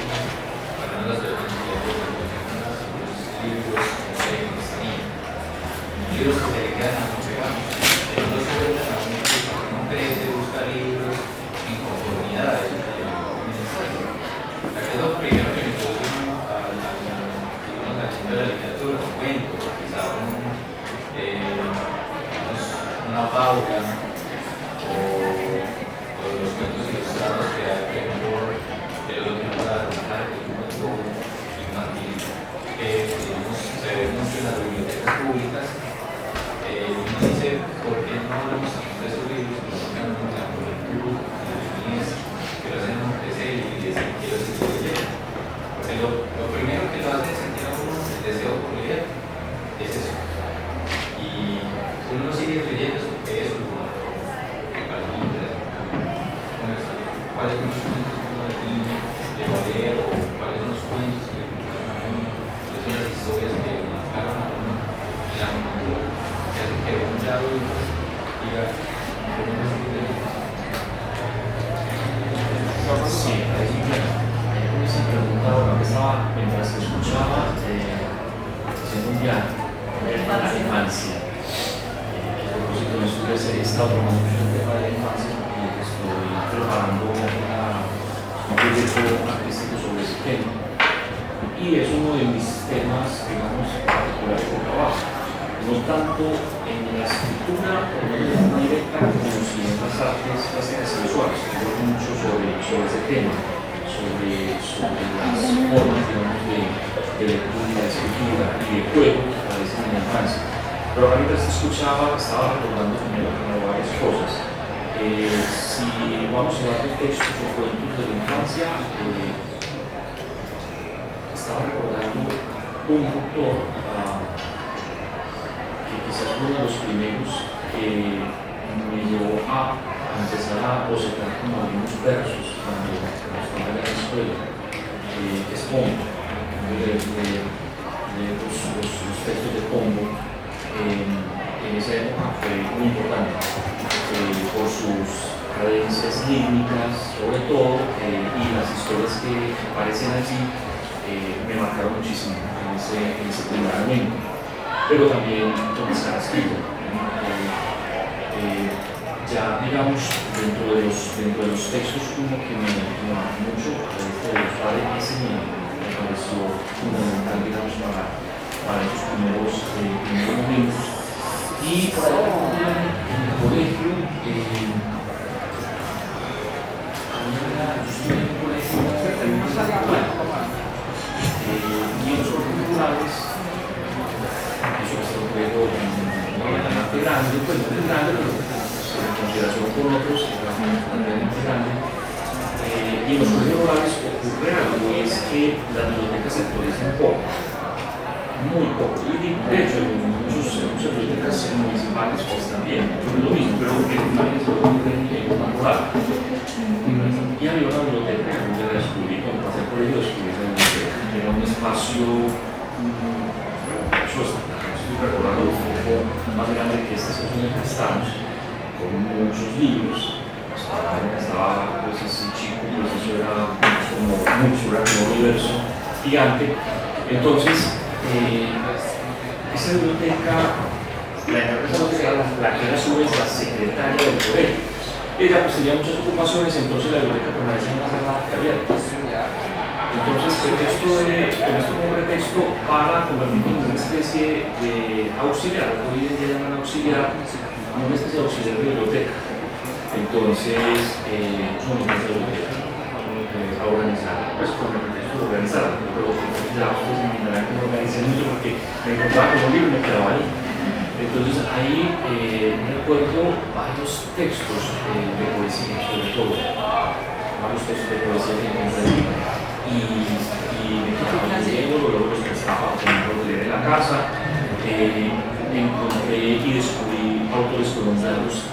[SPEAKER 8] para las definiciones, los libros libros que se le quedan a los pegados. Entonces, no crece, busca libros en conformidades. La que es lo primero que me introduce a la de la literatura, un cuento, quizá una fábula. O los cuentos ilustrados que hay, por ejemplo, los que nos da el cuento infantil, que digamos, se ve mucho en las bibliotecas públicas. Uno dice, ¿por qué no hablamos también de esos libros? No hablamos de el club, que lo hacen crecer y decir que lo hacen leer. Porque lo primero que lo hace sentir a uno el deseo por leer es eso. Y uno sigue leyendo porque eso es cuáles son los cuentos que uno le va a leer o cuáles son los cuentos que cuáles son las historias que marcaron a uno en la cultura que hacen que un lado diga
[SPEAKER 4] Sí, ahí me se preguntaba, estaba, mientras escuchaba, haciendo un viaje a la infancia. A propósito de estudios, he estado trabajando mucho en el tema de la infancia y estoy preparando un proyecto artístico sobre ese tema. Y es uno de mis temas, digamos, particulares de trabajo. No tanto en la escritura, o no de forma directa, como si en las artes plásticas y visuales. Hablo mucho sobre ese tema, sobre las formas, digamos, de lectura, de escritura y de juego que aparecen en la infancia. Pero ahora mientras te escuchaba, estaba recordando primero varias cosas. Si vamos a hablar de textos o cuentos de la infancia, estaba recordando un autor que quizás fue uno de los primeros que me llevó a empezar a bocetar como algunos versos cuando estaba en la escuela, que es Pombo, de los textos de Pombo. En esa época fue muy importante por sus cadencias rítmicas, sobre todo, y las historias que aparecen allí me marcaron muchísimo en ese primer momento. Pero también Tomás Carrasquillo. Ya, digamos, dentro de los textos, uno que me marcó mucho, de los padres, ese me pareció fundamental, digamos, para esos primeros momentos. Y por ahí en el colegio, yo estuve en un colegio y en los culturales, eso es un juego bastante grande, pues no es grande, pero en consideración con otros, es relativamente grande. Y en los colegios rurales ocurre algo, y es que las bibliotecas se actualizan poco. Muy poco, y de hecho en muchas bibliotecas municipales pues también es lo mismo, pero que también es lo que es más rural. Y había una biblioteca donde la descubrí, cuando pasé por ello descubrí esa biblioteca, era un espacio, yo estoy recordando un poco más grande que esta estación en que estamos, con muchos libros. Estaba pues así chico, pues eso era como mucho, era como un universo gigante. Entonces, esa biblioteca, la que era a su vez la secretaria del colegio, ella pues tenía muchas ocupaciones, entonces la biblioteca permanecía más cerrada que abierta. Entonces el texto con esto como pretexto para convertirlo en una especie de auxiliar, hoy en día llaman auxiliar, una especie de auxiliar de biblioteca. Entonces, son los que a organizar, pues con el proceso de organizar, pero ya ustedes me entenderán que no organicé mucho porque me encontraba con un libro y me quedaba ahí. Entonces ahí recuerdo varios textos de poesía, sobre todo, varios textos de poesía que encontré ahí. Y me quedaba leyendo, luego los prestaba, por ejemplo, de leer en la casa. Encontré y descubrí autores colombianos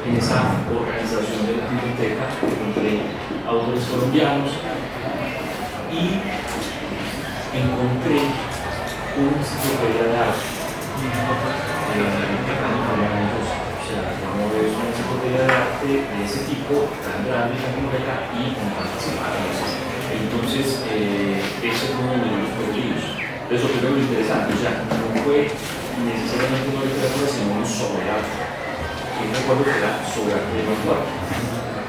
[SPEAKER 4] en esa organización de la biblioteca. Encontré autores colombianos y encontré una enciclopedia de arte. O sea, no es una enciclopedia de arte de ese tipo, tan grande, tan completa y con tantas imágenes. Entonces, ese fue uno de mis preferidos. Eso fue lo interesante, o sea, no fue necesariamente una literatura, sino un sobre arte. Y recuerdo que era sobre arte de vanguardia,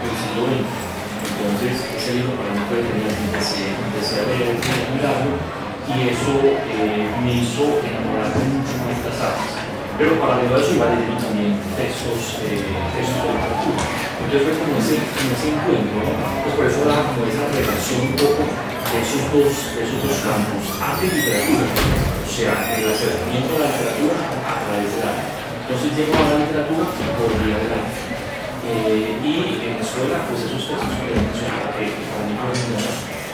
[SPEAKER 4] del siglo XX. Entonces, ese libro para mí fue determinante. Empecé a leer, a mirarlo, y eso me hizo enamorarme mucho de estas artes. Pero paralelo a eso iba leyendo también textos de literatura. Entonces fue como ese encuentro, ¿no? Pues por eso era como esa relación un poco de esos dos campos, arte y literatura. O sea, el acercamiento a la literatura a través del arte. Entonces llego a la literatura por vía del arte. Y en la escuela, pues esos textos que mencionaba que para mí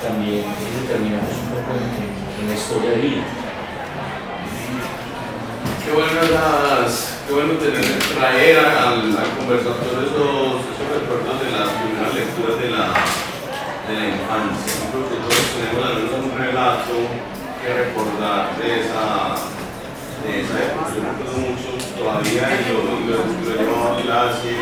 [SPEAKER 4] también determinados un poco en la historia de vida.
[SPEAKER 3] Qué bueno traer al conversatorio esos recuerdos de las primeras lecturas de la infancia. Yo creo que todos tenemos al menos un relato que recordar de esa época. Yo recuerdo mucho todavía y lo llevaba a clase.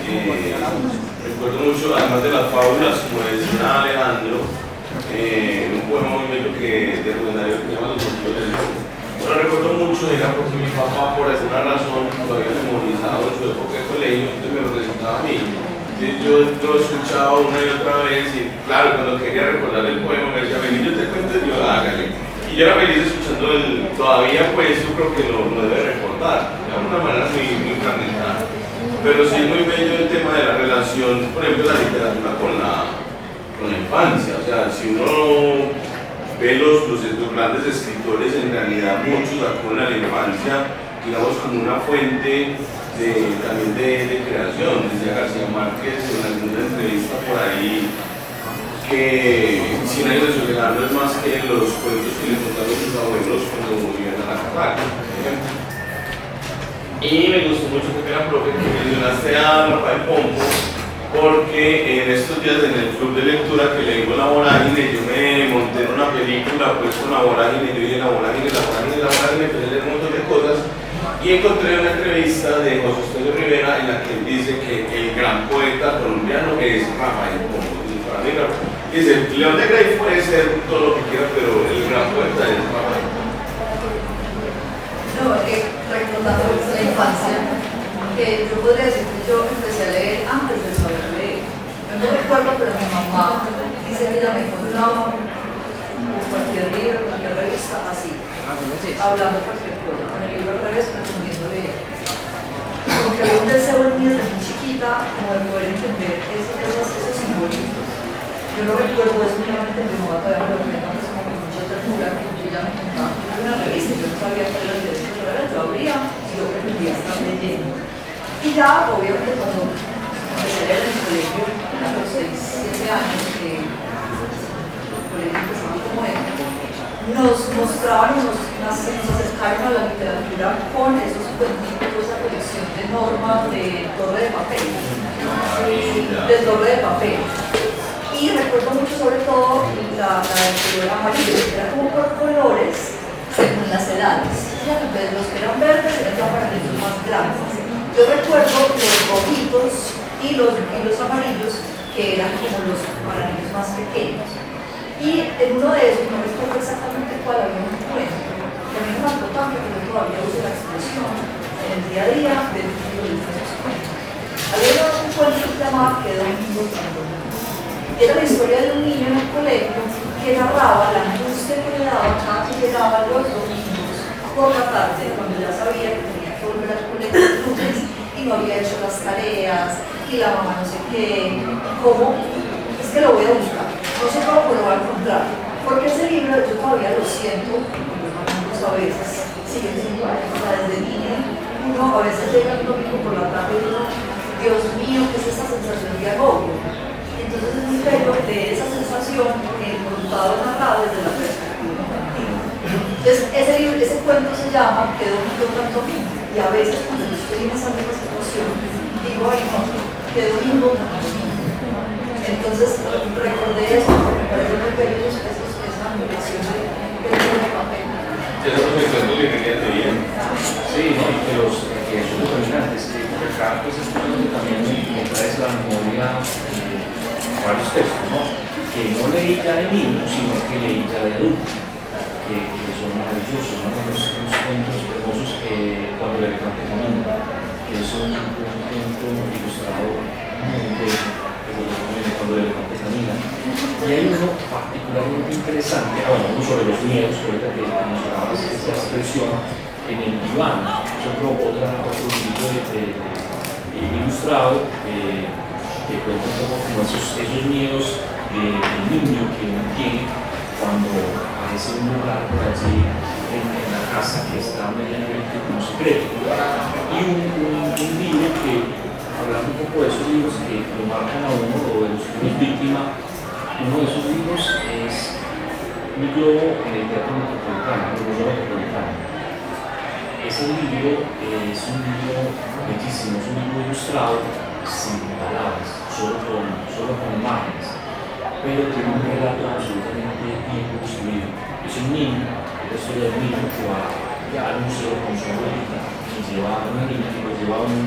[SPEAKER 3] Recuerdo mucho, además de las fábulas, como decía Alejandro, un poema muy bello de Rubén Darío que se llama Los Motivos del Lobo. Lo recuerdo mucho, era porque mi papá, por alguna razón, lo había memorizado en su época de colegio, entonces me lo recitaba a mí. Entonces yo lo escuchaba una y otra vez, y claro, cuando quería recordar el poema, me decía, vení, yo te cuento, y yo, hágale. Y yo era feliz escuchando todavía, pues yo creo que lo debe recordar, de alguna manera muy fragmentada. Pero sí es muy bello el tema de la relación, por ejemplo, de la literatura con la infancia. O sea, si uno ve los grandes escritores, en realidad muchos acuden a la infancia, digamos, como una fuente también de creación. Decía García Márquez en alguna entrevista por ahí que 100 años de soledad no es más que los cuentos que le contaron sus abuelos cuando volvían a la capital, por ejemplo. Y me gustó mucho que era profe que mencionaste a Rafael Pombo, porque en estos días en el club de lectura que le digo La Vorágine, yo me monté en una película pues con La Vorágine, yo dije La Vorágine, empecé a leer un montón de cosas y encontré una entrevista de José Eusebio Rivera en la que él dice que el gran poeta colombiano es Rafael Pombo. Dice, León de Grey puede ser todo lo que quiera, pero el gran poeta es Rafael Pombo.
[SPEAKER 1] No, recordando la infancia, yo podría decir que yo empecé a leer antes de saber leer. Yo no recuerdo, pero mi mamá dice que ella me encontraba cualquier libro, cualquier revista, así, hablando cualquier cosa, con el libro al revés, pretendiendo leer. Porque había un deseo en mí desde muy chiquita, como de poder entender esos simbolismos. Yo no recuerdo eso, únicamente mi mamá todavía me lo comenta, pues como con mucha ternura, que yo ya me contaba una revista, yo no sabía cuál era el derecho, yo abría y yo pretendía estar leyendo. Y ya, obviamente, cuando empecé a leer en el colegio, a los 6, 7 años, que el colegio empezaba como nos mostraban, nos acercaron a la literatura con esos cuentitos, esa colección de normas de Torre de Papel, de Torre de Papel. Y recuerdo mucho sobre todo la del color amarillo, que era como por colores según las edades. Entonces los que eran verdes eran ya para niños más grandes. Yo recuerdo los rojitos y los amarillos que eran como los para niños más pequeños. Y en uno de esos, no recuerdo exactamente cuál, había un cuento que a mí me encantó tanto que yo todavía uso la expresión en el día a día de esos cuentos. Había un cuento que se llamaba Quedó un mundo tan bonito. Era la historia de un niño en el colegio que narraba la angustia que le daba cada que llegaba los domingos por la tarde, cuando ya sabía que tenía que volver al colegio el lunes y no había hecho las tareas, y la mamá no sé qué, ¿cómo? Es que lo voy a buscar, no sé cómo, pero lo voy a encontrar. Porque ese libro yo todavía lo siento, pues a veces sigue siendo, o sea, desde niña, uno a veces llega el domingo por la tarde y uno, Dios mío, ¿qué es esa sensación de agobio? Entonces es muy bello de esa sensación contado, narrado desde la perspectiva infantil. Entonces ese cuento se llama ¿Qué domingo tanto domingo? Y a veces cuando yo estoy en esa misma situación, digo, ay no, ¿qué domingo tanto domingo? Entonces recordé eso, porque me parece muy bello esa reflexión de papel.
[SPEAKER 3] Eso es muy cuento que quería decir.
[SPEAKER 4] Sí, ¿no? Y que son determinantes, que acá pues es que también me traes la memoria varios textos, ¿no? Que no leí ya de niño, sino que leí ya de adulto, que son maravillosos, ¿no? Unos cuentos hermosos cuando el elefante camina, que es un cuento ilustrado muy bello, cuando el elefante camina. Y hay uno particularmente interesante, uno sobre los miedos, ahorita que mencionabas esa expresión, en el diván, es otro libro ilustrado que cuenta un poco como esos miedos del niño que uno tiene cuando aparece un lugar por allí en la casa que está medianamente como secreto. Y un libro que, hablando un poco de esos libros que lo marcan a uno o de los que uno es víctima, uno de esos libros es Mi globo en el Teatro Metropolitano. Ese libro es un libro bellísimo, es un libro ilustrado sin palabras, solo con imágenes, pero tiene un relato absolutamente bien construido. Es un niño, es la historia del niño que va al museo con su abuelita y lleva una niña que lo lleva un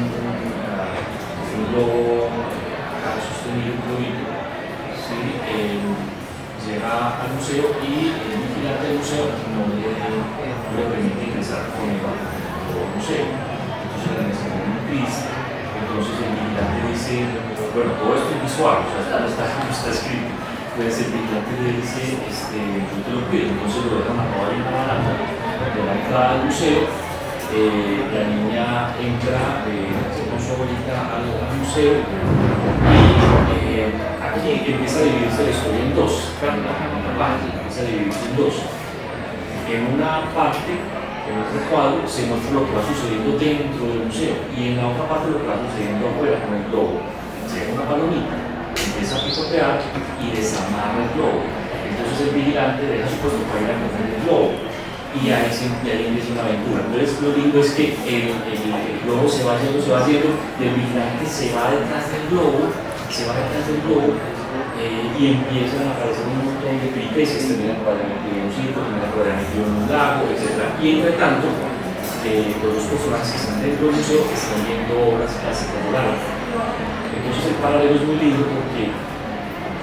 [SPEAKER 4] globo sostenido, un globito, ¿sí? Llega al museo y el vigilante del museo no le permite ingresar con él al museo. Entonces la necesitan un quiz. Entonces el vigilante dice, bueno, todo esto es visual, o sea, está escrito. Entonces el vigilante le dice, yo te lo pido. Entonces lo dejan amarrado ahí en la baranda de la entrada al museo. La niña entra con su abuelita al museo y aquí empieza a dividirse la historia en dos, empieza a dividirse en dos. En una parte, en otro cuadro, se muestra lo que va sucediendo dentro del museo y en la otra parte lo que va sucediendo afuera con el globo. Llega una palomita, empieza a picotear y desamarra el globo. Entonces el vigilante deja su puesto para ir a coger el globo. Y ahí empieza una aventura. Entonces lo lindo es que el globo se va haciendo y el vigilante se va detrás del globo y empiezan a aparecer un montón de peripecias, terminan por allá metido en un circo, terminan por allá metido en un lago, etc. Y entre tanto, los dos personajes que están dentro del museo están viendo obras clásicas del arte. Entonces el paralelo es muy lindo porque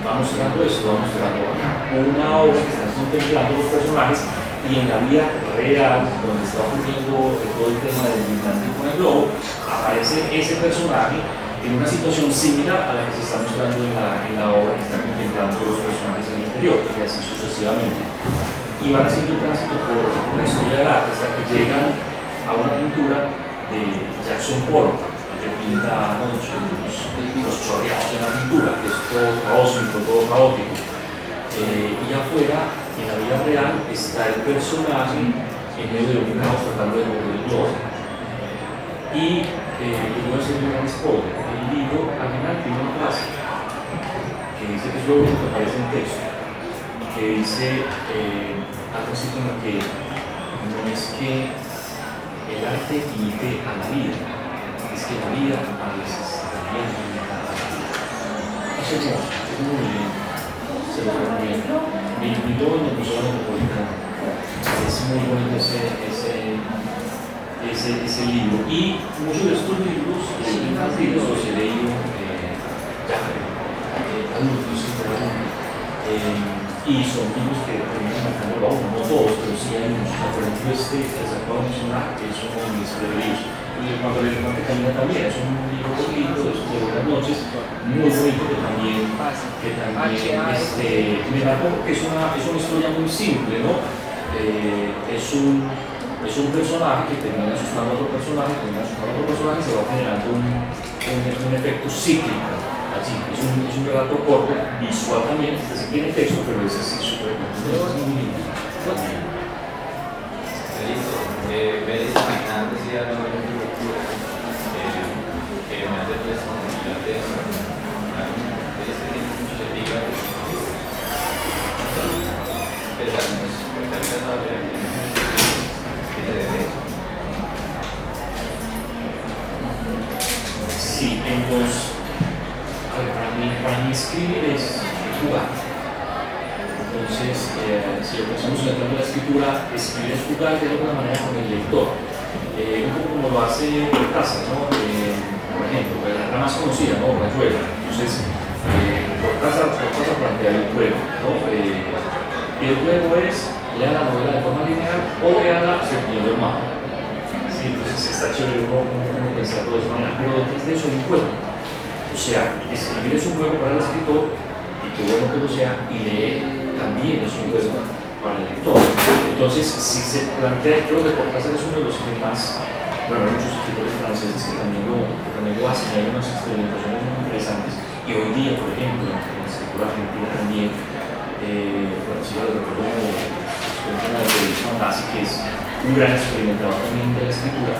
[SPEAKER 4] va mostrando esto, va mostrando una obra que están contemplando los personajes y en la vida real, donde está ocurriendo todo el tema del vigilante con el globo, aparece ese personaje en una situación similar a la que se está mostrando en la obra que están contemplando los personajes en el interior, y así sucesivamente. Y van haciendo un tránsito por una historia del arte hasta que llegan a una pintura de Jackson Pollock, que pinta los chorreados en la pintura, que es todo caótico, todo caótico. Y afuera, en la vida real, está el personaje en medio de un caos tratando de mover el globo. Y voy a hacer un gran spoiler. El libro al final tiene una frase que dice que es lo único que aparece en texto, que dice algo así como que no es que el arte imite a la vida, es que la vida a veces también imita a la vida. Eso es muy bien. Se lo recomiendo. Mi globo en el Museo Metropolitano. Es muy bonito ese libro. Y muchos de estos libros infantiles los he leído adultos, y son libros que terminan marcando a uno, no todos, pero sí hay muchos. Por ejemplo, que se acaba de mencionar, que es uno de mis preferidos. Y cuando el elefante camina también, es un libro bonito, de buenas noches, muy bonito, que también me da como que es una historia muy simple, ¿no? Es un es un personaje que termina asustando a otro personaje, termina asustando a otro personaje, y se va generando un efecto cíclico. Así, es un relato corto, visual también, es decir, tiene texto, pero es así súper complejo, es muy lindo.
[SPEAKER 8] Listo. Vélez Magnán decía no es mi lectura, que me hace responsabilidad de eso. Vélez tiene muchos epígrafes.
[SPEAKER 4] Sí, entonces, para mí escribir es jugar. Entonces, si lo pensamos en el plano de la escritura, escribir es jugar de alguna manera con el lector. Un poco como lo hace Cortázar, ¿no? Por ejemplo, la más conocida, ¿no? Rayuela. Entonces, Cortázar plantea el juego, ¿no? Y el juego es, lea la novela de forma lineal o leala siguiendo el mapa. Sí, entonces está chévere uno pensarlo de esa manera, pero detrás de eso hay un juego. O sea, escribir es un juego para el escritor, y qué bueno que lo sea, y leer también es un juego para el lector. Entonces, si se plantea, creo que Cortázar es uno de los que más, bueno, hay muchos escritores franceses que también lo hacen, hay unas experimentaciones muy interesantes, y hoy día, por ejemplo, en la escritura argentina también, bueno, sí, lo recuerdo de David Nazi, que es un gran experimentador también de la escritura,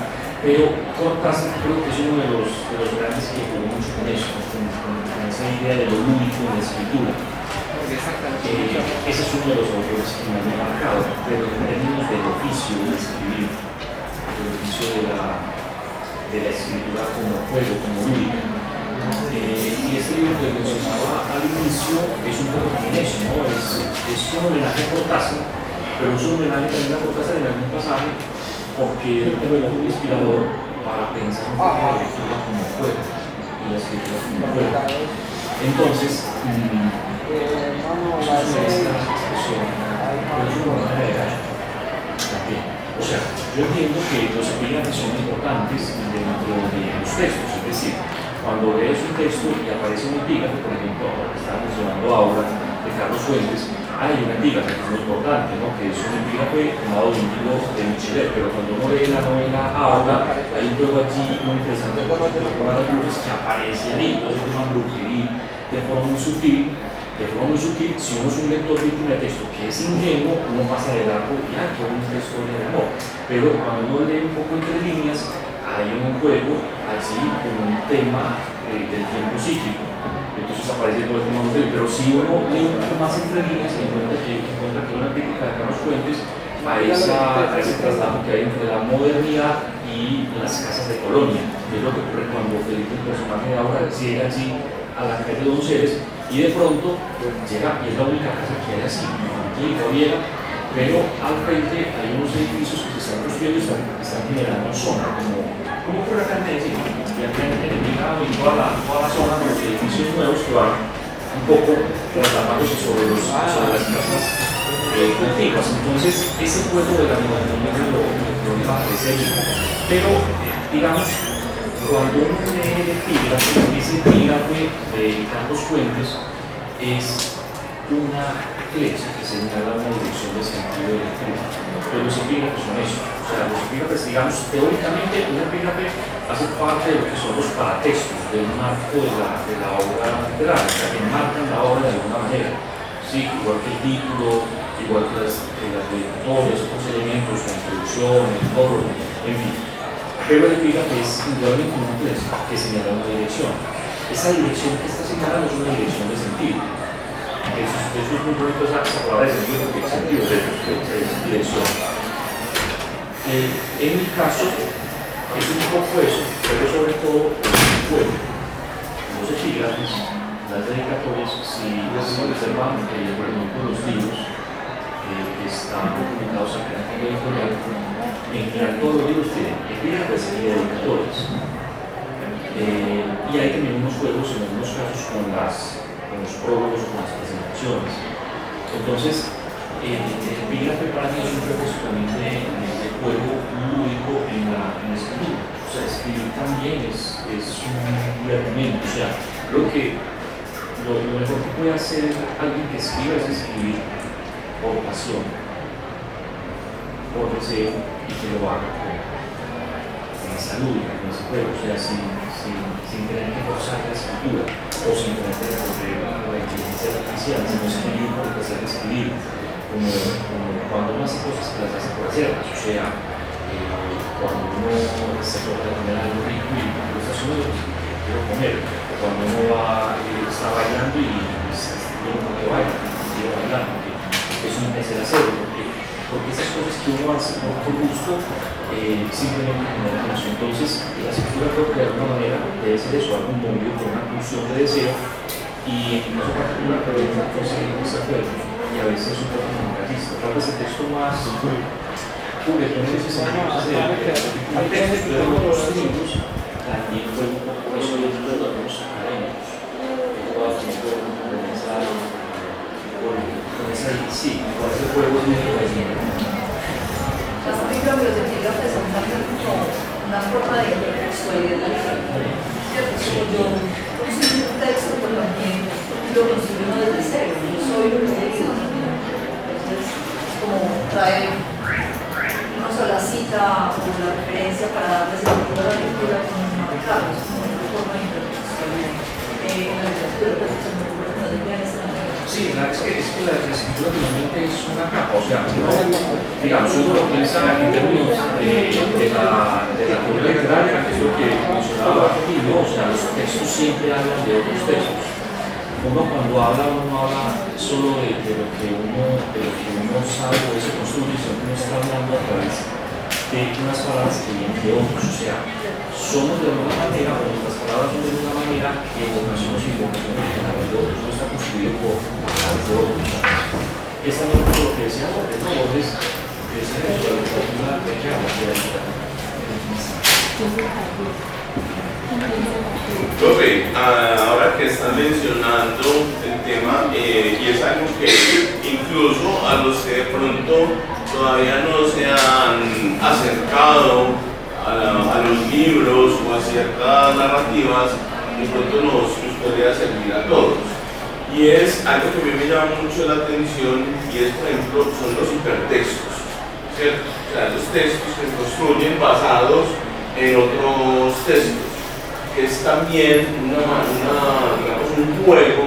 [SPEAKER 4] pero Cortázar creo que es uno de los grandes que jugó mucho con eso, con esa idea de lo único en la escritura. Ese es uno de los autores que me han marcado, pero en términos del oficio de escribir, del oficio de la escritura como juego, como lúdico. Y este libro que mencionaba al inicio es un poco también eso, ¿no? Es un homenaje a Cortázar, pero es un homenaje también a Cortázar en algún pasaje, porque es un reloj inspirador para pensar un poco la lectura como juego y la escritura como juego. Entonces, o sea, yo entiendo que los epígrafes son importantes dentro de los textos, es decir, cuando lees un texto y aparece un epígrafe, por ejemplo, ahora que estaba mencionando ahora de Carlos Fuentes, hay un epígrafe que es muy importante, ¿no? Que es un epígrafe tomado de un libro de Michelet, pero cuando uno lee la novela ahora, hay un juego allí muy interesante con las luces que aparece ahí, entonces es una brujería de forma muy sutil. Si uno es un lector víctima de texto que es ingenuo, uno pasa de largo y que es una historia de amor. Pero cuando uno lee un poco entre líneas, hay un juego así con un tema del tiempo cíclico. Entonces aparece todo el tema de pero si uno lee un poco más entre líneas, encuentra que una crítica de Carlos Fuentes a ese traslado que hay entre la modernidad y las casas de colonia, que es lo que ocurre cuando Felipe, el personaje de ahora, llega allí a la calle de Donceles y de pronto llega y es la única casa que hay así, antigua, vieja, pero al frente hay unos edificios que se están construyendo y están generando zona, como por acá en Medellín, y acá en Envigado y toda la zona de los edificios nuevos que van un poco trasladándose sobre las casas antiguas. Entonces, ese juego de la modernidad lo iba a aparecer ahí. Pero, digamos, cuando uno lee el epígrafe, ese epígrafe de Carlos Fuentes es una flecha que señala una dirección de sentido de lectura. Pero los epígrafes son eso. O sea, los epígrafes, digamos, teóricamente, un epígrafe hace parte de lo que son los paratextos del marco de la obra literaria, o sea, que marcan la obra de alguna manera. Sí, igual que el título, igual que las dedicatorias, otros elementos, la introducción, el coro, en fin. Pero el epígrafe es igualmente una flecha que señala una dirección. Esa dirección que está señalando es una dirección de sentido. Eso es muy bonito, esa palabra de sentido, porque el sentido es dirección. En mi caso, es un poco eso, pero sobre todo el juego. Los epígrafes, las dedicatorias, si observan, por ejemplo, los libros que están publicados acá en el editorial, en general todos los libros tienen epígrafes y dedicatorias. Y hay también unos juegos, en algunos casos, con los prólogos, con las presentaciones. Entonces, el epígrafe para mí es un propósito también de juego lúdico en la escritura. O sea, escribir también es un argumento. O sea, creo que lo mejor que puede hacer alguien que escriba es escribir por pasión, por deseo, y que lo haga con esa lúdica, con ese juego, o sea, sin tener que forzar la escritura o sin tener que recorrer la inteligencia artificial, sino escribir por empezar a escribir, como cuando uno hace cosas que las hace por hacerlas, o sea, cuando uno se trata de comer algo rico y lo está subiendo, pues quiero comer, o cuando uno está bailando y está viendo que baila, quiero bailar, porque eso no es el hacerlo, porque esas cosas que uno hace por gusto simplemente generan emoción. Entonces, la escritura creo que de alguna manera debe ser eso, algo movido por una pulsión de deseo, y en caso particular, pero no conseguimos ese acuerdo, y a veces es un poco minimalista. Tal vez el texto más juguetón que se hace el texto de otros libros también fue un poco eso de los académicos, con esa sí, con ese juego es muy
[SPEAKER 1] Las bibliotecas presentan como una forma de intertextualidad de la literatura, ¿cierto? Como yo construyo un texto, pero también lo construyo uno desde cero, yo soy lo que estoy diciendo. Entonces, como traer no solo la cita o la referencia para darle sentido a la lectura, como marcarlo, es como una forma de intertextualidad en la literatura, pero se me ocurre que no deberían estar.
[SPEAKER 4] Sí, es que la escritura finalmente es una capa, o sea, no, digamos, uno lo piensa en términos de la teoría literaria, que es lo que mencionaba aquí, ¿no? O sea, los textos siempre hablan de otros textos. Uno cuando habla, uno habla solo de lo que uno sabe o se construye, sino que uno está hablando a través de unas palabras que vienen de otros, o sea, somos de alguna manera, o nuestras palabras son de una manera, y evocaciones y invocaciones de otros, no está construido por otros. Esta no es lo que decía Borges, ¿no? Borges decía eso, la literatura de la literatura.
[SPEAKER 3] Profe, ahora que están mencionando el tema, y es algo que incluso a los que de pronto todavía no se han acercado a los libros o a ciertas narrativas, de pronto nos podría servir a todos. Y es algo que a mí me llama mucho la atención, y es, por ejemplo, son los hipertextos, ¿cierto? O sea, los textos que se construyen basados en otros textos, que es también digamos, un juego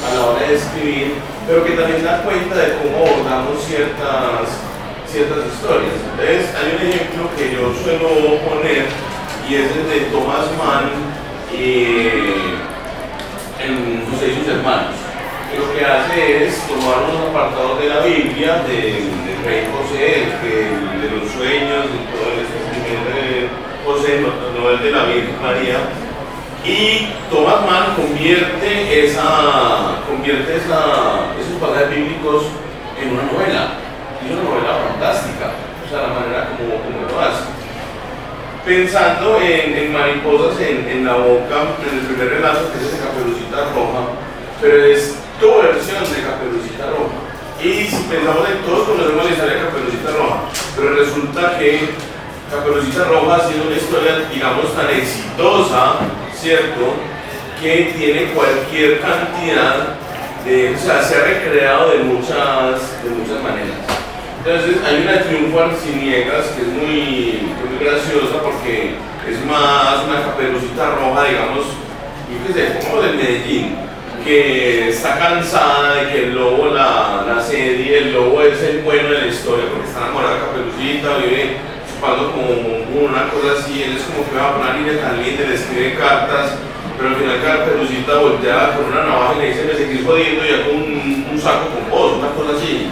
[SPEAKER 3] a la hora de escribir, pero que también da cuenta de cómo abordamos ciertas historias. Entonces, hay un ejemplo que yo suelo poner, y es el de Thomas Mann en José y sus hermanos. Que lo que hace es tomar unos apartados de la Biblia, del rey José, de los sueños, de todo el sentimiento de José, no el de la Virgen María, y Thomas Mann convierte esos pasajes bíblicos en una novela. Es una novela fantástica, o sea, la manera como lo hace. Pensando en mariposas en la boca, en el primer relato, que es de Caperucita Roja, pero es tu versión de Caperucita Roja. Y si pensamos en todos conocemos la historia de Caperucita Roja, pero resulta que Caperucita Roja ha sido una historia, digamos, tan exitosa, ¿cierto?, que tiene cualquier cantidad o sea, se ha recreado de muchas maneras. Entonces hay una Triunfo Arciniegas que es muy graciosa, porque es más una Caperucita Roja, digamos, yo qué sé, como del Medellín, que está cansada de que el lobo la asedie. El lobo es el bueno de la historia porque está enamorado de Caperucita, vive chupando como una cosa así. Él es como que va a poner niña tan linda, le escribe cartas, pero al final Caperucita voltea con una navaja y le dice: me seguís jodiendo, y hago un saco con vos, una cosa así.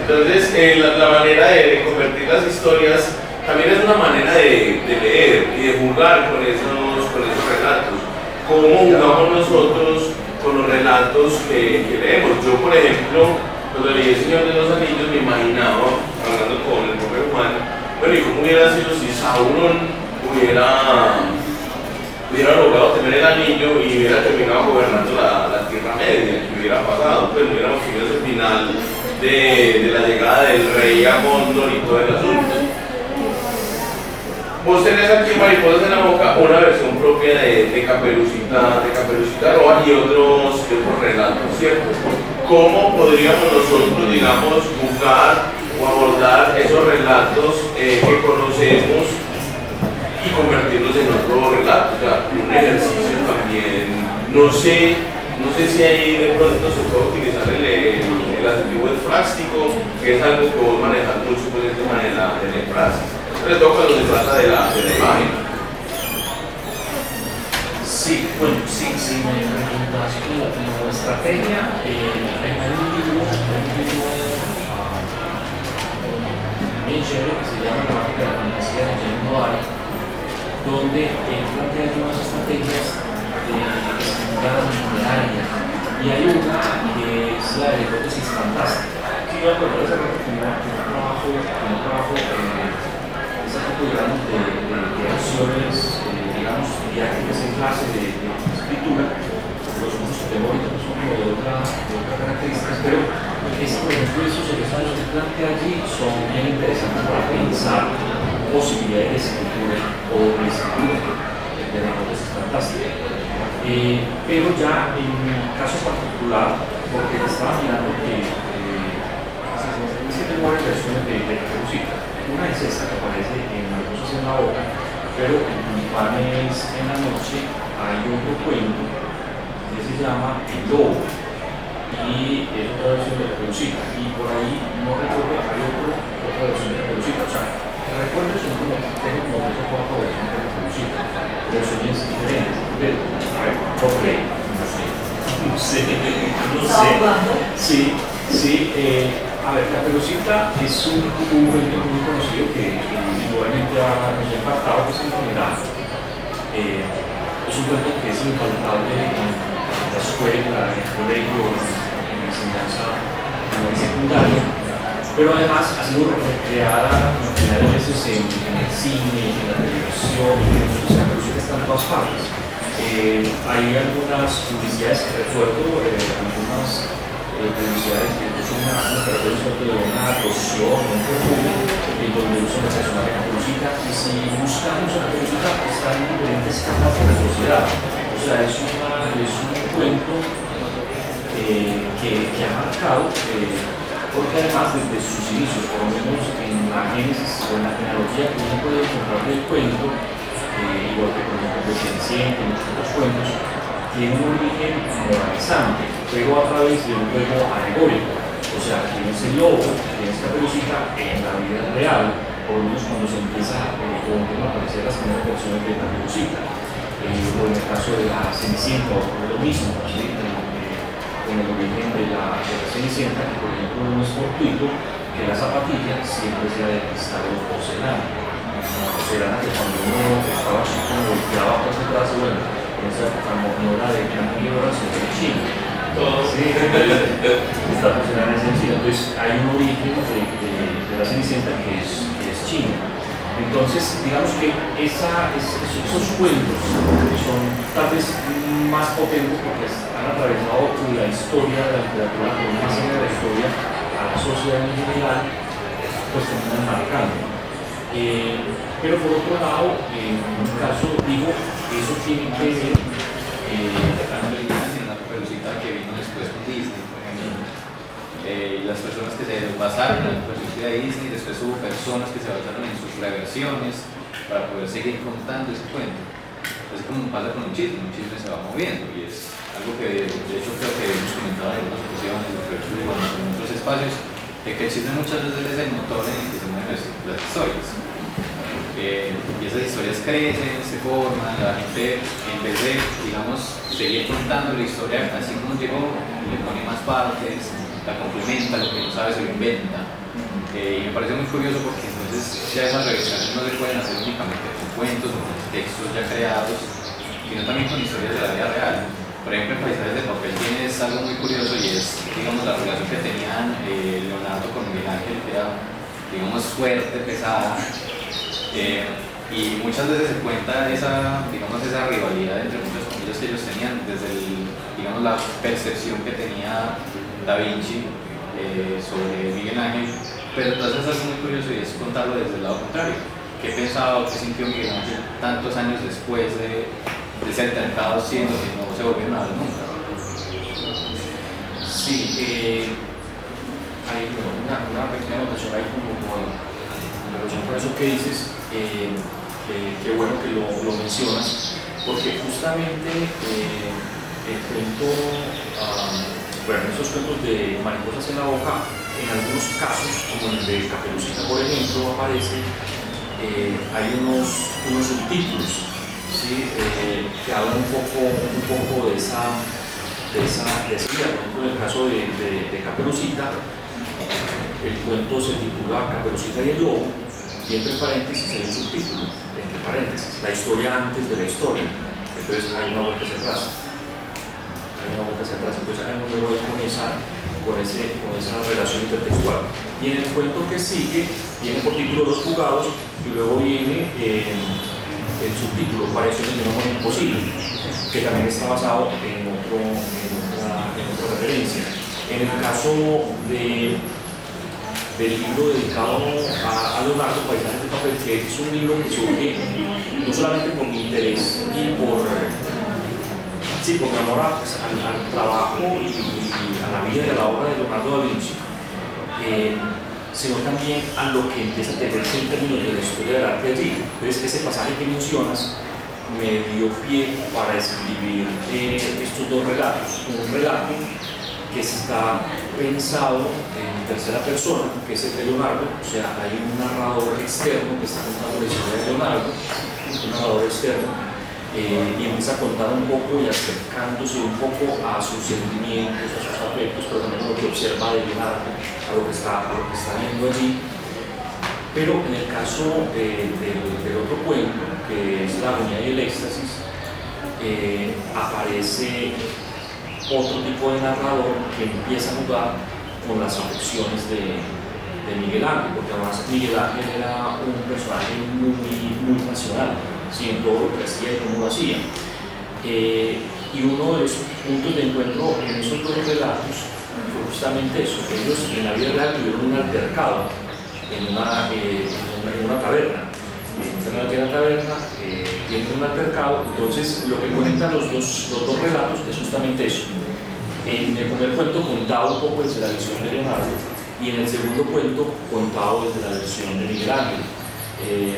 [SPEAKER 3] Entonces, la manera de convertir las historias también es una manera de leer y de jugar con esos relatos. ¿Cómo jugamos nosotros con los relatos que leemos? Yo, por ejemplo, cuando leí El Señor de los Anillos, me imaginaba, hablando con el propio Juan, bueno, ¿y cómo hubiera sido si Sauron hubiera logrado tener el anillo y hubiera terminado gobernando la Tierra Media? ¿Qué hubiera pasado? Pues hubiéramos tenido ese final de la llegada del rey a Gondor y todo el asunto. Vos tenés aquí Mariposas en la boca, una versión propia de Caperucita Roja y otros relatos, ¿cierto? ¿Cómo podríamos nosotros, digamos, jugar o abordar esos relatos que conocemos y convertirlos en otro relato, o sea, un ejercicio también, no sé si ahí de pronto se puede utilizar el adjetivo efrástico, que es algo que vos manejas mucho con el tema de la efrasis, sobre todo cuando se trata de la imagen.
[SPEAKER 4] Sí, bueno, sí, me preguntas como estrategia, hay un libro bien chévere que se llama La mágica de la fantasía de James Noir, donde plantea algunas estrategias de escritura literaria, y hay una que es la de la hipótesis fantástica. Sí, yo recuerdo ese rato que no trabajo ese tipo de acciones, digamos, didácticas en clase de escritura. Los cursos que tengo ahorita son como de otras características, pero por ejemplo, esos ejercicios que plantea allí son bien interesantes para pensar posibilidades de escritura o de escritura de la hipótesis fantástica. Pero ya en un caso particular, porque estaba mirando que tengo varias versiones de Caperucita. Una es esta que aparece en Mariposas en la Boca, pero en Tulipanes en la Noche hay otro cuento que se llama El Lobo, y es otra versión de Caperucita, y por ahí no recuerdo, hay otra versión de Caperucita, o sea, recuerdo son como, tengo como 3 o 4 versiones de Caperucita, versiones diferentes, pero, a ver, ¿por qué? No sé. Sí, a ver, Caperucita es un cuento muy conocido que igualmente nos ha impactado, que es el funeral. Es un cuento que es infaltable en la escuela, en el colegio, en la enseñanza secundaria, pero además ha sido recreada varias veces en el cine, en la televisión, o sea, Caperucita está en todas partes. Hay algunas publicidades que recuerdo, algunas publicidades que son una característica de una loción, un perfume, en donde usan el personaje de Caperucita, y si buscamos a Caperucita está en diferentes capas de la sociedad. O sea, es un cuento que ha marcado, porque además desde sus inicios, por lo menos en la génesis o en la genealogía que uno puede encontrar del cuento, igual que por ejemplo el Ceniciento y muchos otros cuentos, tiene un origen moralizante, pero a través de un juego alegórico. O sea, quién es el lobo, quién es Caperucita en la vida real, por lo menos cuando se empieza o empiezan a aparecer las primeras versiones de Caperucita. O en el caso de la Cenicienta, lo mismo, ¿sí? Con el origen de la Cenicienta, que por ejemplo no es fortuito que la zapatilla siempre sea de cristal o porcelana. Porcelana que cuando uno estaba chico volteaba por detrás, bueno, en esa época no era de gran piedra, sino de chino. Sí, esta porcelana es en China. Entonces hay un origen de la Cenicienta que es chino. Entonces, digamos que esos cuentos son tal vez más potentes porque han atravesado la historia de la literatura, pero más allá de la historia, a la sociedad en general, pues terminan marcando. Pero por otro lado, en un caso, digo, eso tiene que ver.
[SPEAKER 8] Una Caperucita que vino después con Disney, por ejemplo. Las personas que se basaron en la Caperucita de Disney, después hubo personas que se basaron en sus reversiones para poder seguir contando ese cuento. Es como pasa con un chisme se va moviendo y es algo que de hecho creo que hemos comentado en otras ocasiones, en otros espacios, de que el chisme muchas veces es el motor en el que se mueven las historias. Y esas historias crecen, se forman, la gente en vez de, digamos, seguir contando la historia así como llegó, le pone más partes, la complementa, lo que no sabe se lo inventa. Y me parece muy curioso porque entonces ya esas revisiones no se pueden hacer únicamente con cuentos o con textos ya creados, sino también con historias de la vida real. Por ejemplo, en Paisajes de Papel tienes algo muy curioso y es, digamos, la relación que tenían Leonardo con Miguel Ángel, que era, digamos, fuerte, pesada. Y muchas veces se cuenta esa rivalidad entre muchas comillas que ellos tenían desde digamos, la percepción que tenía Da Vinci sobre Miguel Ángel, pero entonces es algo muy curioso y es contarlo desde el lado contrario. ¿Qué pensaba o qué sintió Miguel Ángel tantos años después de ser tentado siendo que no se volvieron a ver nunca?
[SPEAKER 4] Sí, hay una pequeña anotación ahí en relación con eso que dices, qué bueno que lo mencionas, porque justamente el cuento, bueno, esos cuentos de Mariposas en la Hoja, en algunos casos, como en el de Caperucita, por ejemplo, aparece, hay unos subtítulos, ¿sí? Que hablan un poco de esa idea. Por ejemplo, en el caso de Caperucita, el cuento se titula Caperucita y el Lobo, y entre paréntesis hay un subtítulo, entre paréntesis, la historia antes de la historia. Entonces hay una vuelta hacia atrás. Entonces hay un juego con esa relación intertextual. Y en el cuento que sigue, viene por título Los Jugados, y luego viene el subtítulo Variaciones de un amor imposible, que también está basado en otra referencia. En el caso del libro dedicado a Leonardo, Paisajes de Papel, que es un libro que surge no solamente por mi interés y por mi amor al trabajo y a la vida y a la obra de Leonardo da Vinci, sino también a lo que empieza a tenerse en términos de la historia del arte allí. Entonces, ese pasaje que mencionas me dio pie para escribir estos dos relatos. Un relato que está pensado en tercera persona, que es el de Leonardo, o sea, hay un narrador externo que está contando la historia de Leonardo, un narrador externo, y empieza a contar un poco y acercándose un poco a sus sentimientos, a sus afectos, pero también a lo que observa de Leonardo, a lo que está viendo allí. Pero en el caso del otro cuento, que es La agonía y el éxtasis, aparece otro tipo de narrador que empieza a jugar con las afecciones de Miguel Ángel, porque además Miguel Ángel era un personaje muy racional, ¿sí? En todo lo que hacía y cómo lo hacía. Y uno de los puntos de encuentro en esos dos relatos fue justamente eso, que ellos en la vida real tuvieron un altercado en una taberna. Entran aquí a la taberna, tienen un altercado. Entonces lo que conectan los dos relatos es justamente eso. En el primer cuento contado un poco desde la visión de Leonardo, y en el segundo cuento contado desde la versión de Miguel Ángel.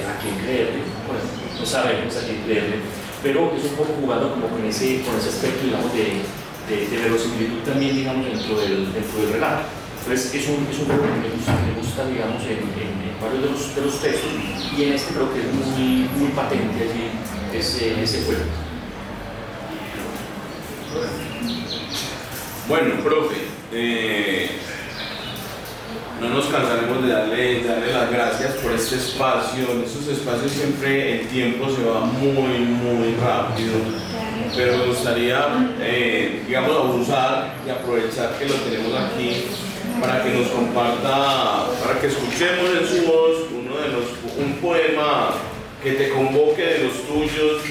[SPEAKER 4] ¿A quién creerle? Bueno, no sabemos a quién creerle, pero es un poco jugando como con ese aspecto, digamos, de verosimilitud también, digamos, dentro del relato. Entonces es un juego que me gusta, digamos, en varios de los textos, y en este creo que es muy patente allí ese juego.
[SPEAKER 3] Bueno, profe, no nos cansaremos de darle las gracias por este espacio. En estos espacios siempre el tiempo se va muy rápido, pero me gustaría, digamos, abusar y aprovechar que lo tenemos aquí para que nos comparta, para que escuchemos en su voz un poema que te convoque de los tuyos,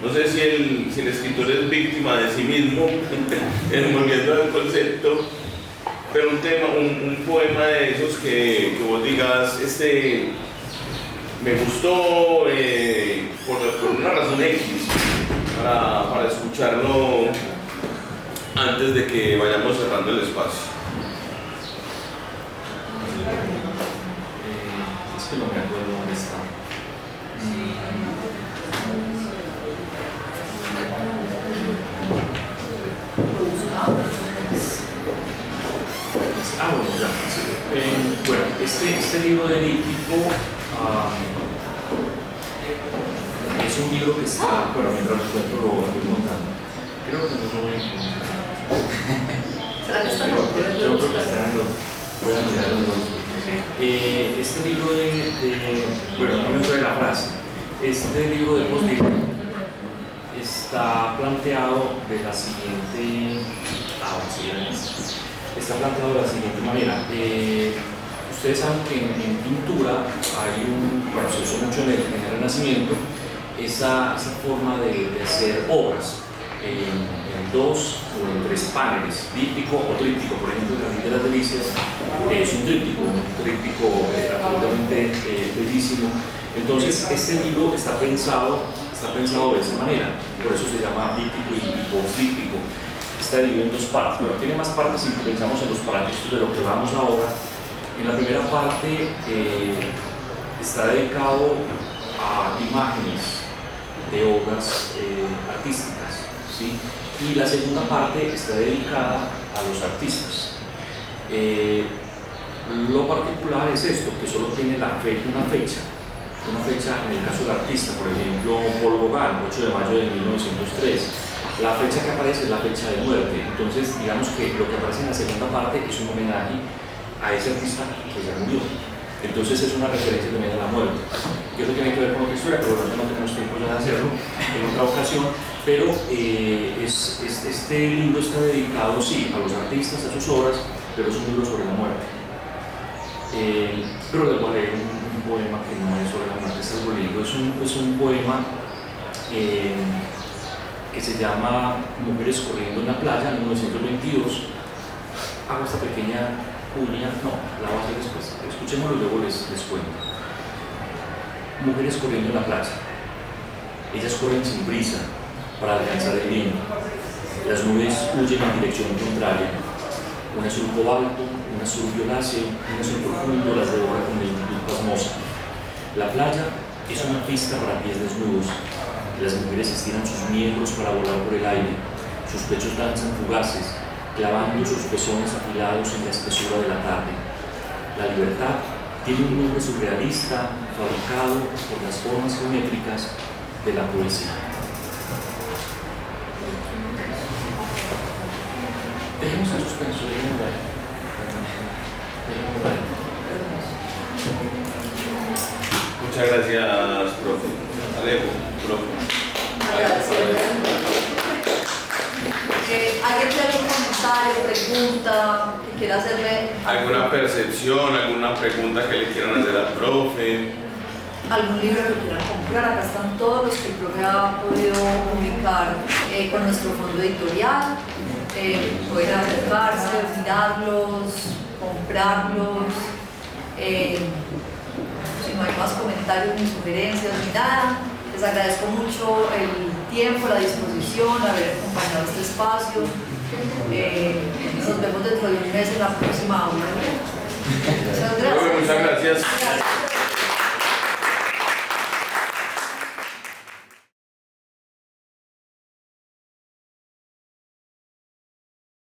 [SPEAKER 3] no sé si el escritor es víctima de sí mismo, volviendo al concepto, pero un poema de esos que vos digas, me gustó por una razón X, para escucharlo antes de que vayamos cerrando el espacio.
[SPEAKER 4] Es que no me acuerdo dónde está. Bueno, ya. Sí. Bueno, este libro de Díptico es un libro que está, bueno, mientras lo encuentro lo voy montando. Creo que no lo voy a encontrar. Creo que está en los, voy a mirar los dos. Este libro bueno, no me trae la frase. Este libro de Post-it está planteado de la siguiente manera. Ustedes saben que en pintura hay bueno, se usó mucho en el Renacimiento esa forma de hacer obras en dos o en tres paneles, díptico o tríptico. Por ejemplo, el Jardín de las Delicias es un tríptico absolutamente bellísimo. Entonces, este libro está pensado de esa manera, por eso se llama díptico y post-díptico. Está dividido en dos partes, pero tiene más partes si pensamos en los parámetros de lo que vamos ahora. En la primera parte está dedicado a imágenes de obras artísticas, ¿sí? Y la segunda parte está dedicada a los artistas. Lo particular es esto, que solo tiene una fecha en el caso del artista, por ejemplo, Paul Gauguin, 8 de mayo de 1903. La fecha que aparece es la fecha de muerte. Entonces, digamos que lo que aparece en la segunda parte es un homenaje a ese artista que ya murió. Entonces es una referencia también a la muerte. Y eso tiene que ver con otra historia, pero no tenemos tiempo ya de hacerlo en otra ocasión. Pero este libro está dedicado, sí, a los artistas, a sus obras, pero es un libro sobre la muerte. Pero les voy a leer un poema que no es sobre la muerte, es algo lindo. Es un poema que se llama Mujeres corriendo en la playa, en 1922. Hago esta pequeña cuña, no, la voy a hacer después. Escuchémoslo y luego les cuento. Mujeres corriendo en la playa. Ellas corren sin prisa para alcanzar el vino. Las nubes huyen en dirección contraria. Un azul cobalto, un azul violáceo, un azul profundo las devora con lentitud pasmosa. La playa es una pista para pies desnudos. Las mujeres estiran sus miembros para volar por el aire. Sus pechos danzan fugaces, clavando sus pezones afilados en la espesura de la tarde. La libertad tiene un nombre surrealista fabricado por las formas geométricas de la poesía. Dejemos en suspenso, dejemos ahí.
[SPEAKER 3] Muchas gracias, profe. Alejo, profe.
[SPEAKER 1] ¿Alguien tiene algún comentario, pregunta que quiera hacerle?
[SPEAKER 3] ¿Alguna percepción, alguna pregunta que le quieran hacer al profe?
[SPEAKER 1] ¿Algún libro que quieran comprar? Acá están todos los que el profe ha podido publicar con nuestro fondo editorial. Pueden acercarse, mirarlos, comprarlos. Si no hay más comentarios ni sugerencias ni nada, les agradezco mucho el tiempo, la disposición, haber acompañado este espacio. Nos vemos dentro de un mes en la próxima aula. Muchas gracias.
[SPEAKER 3] Muchas gracias.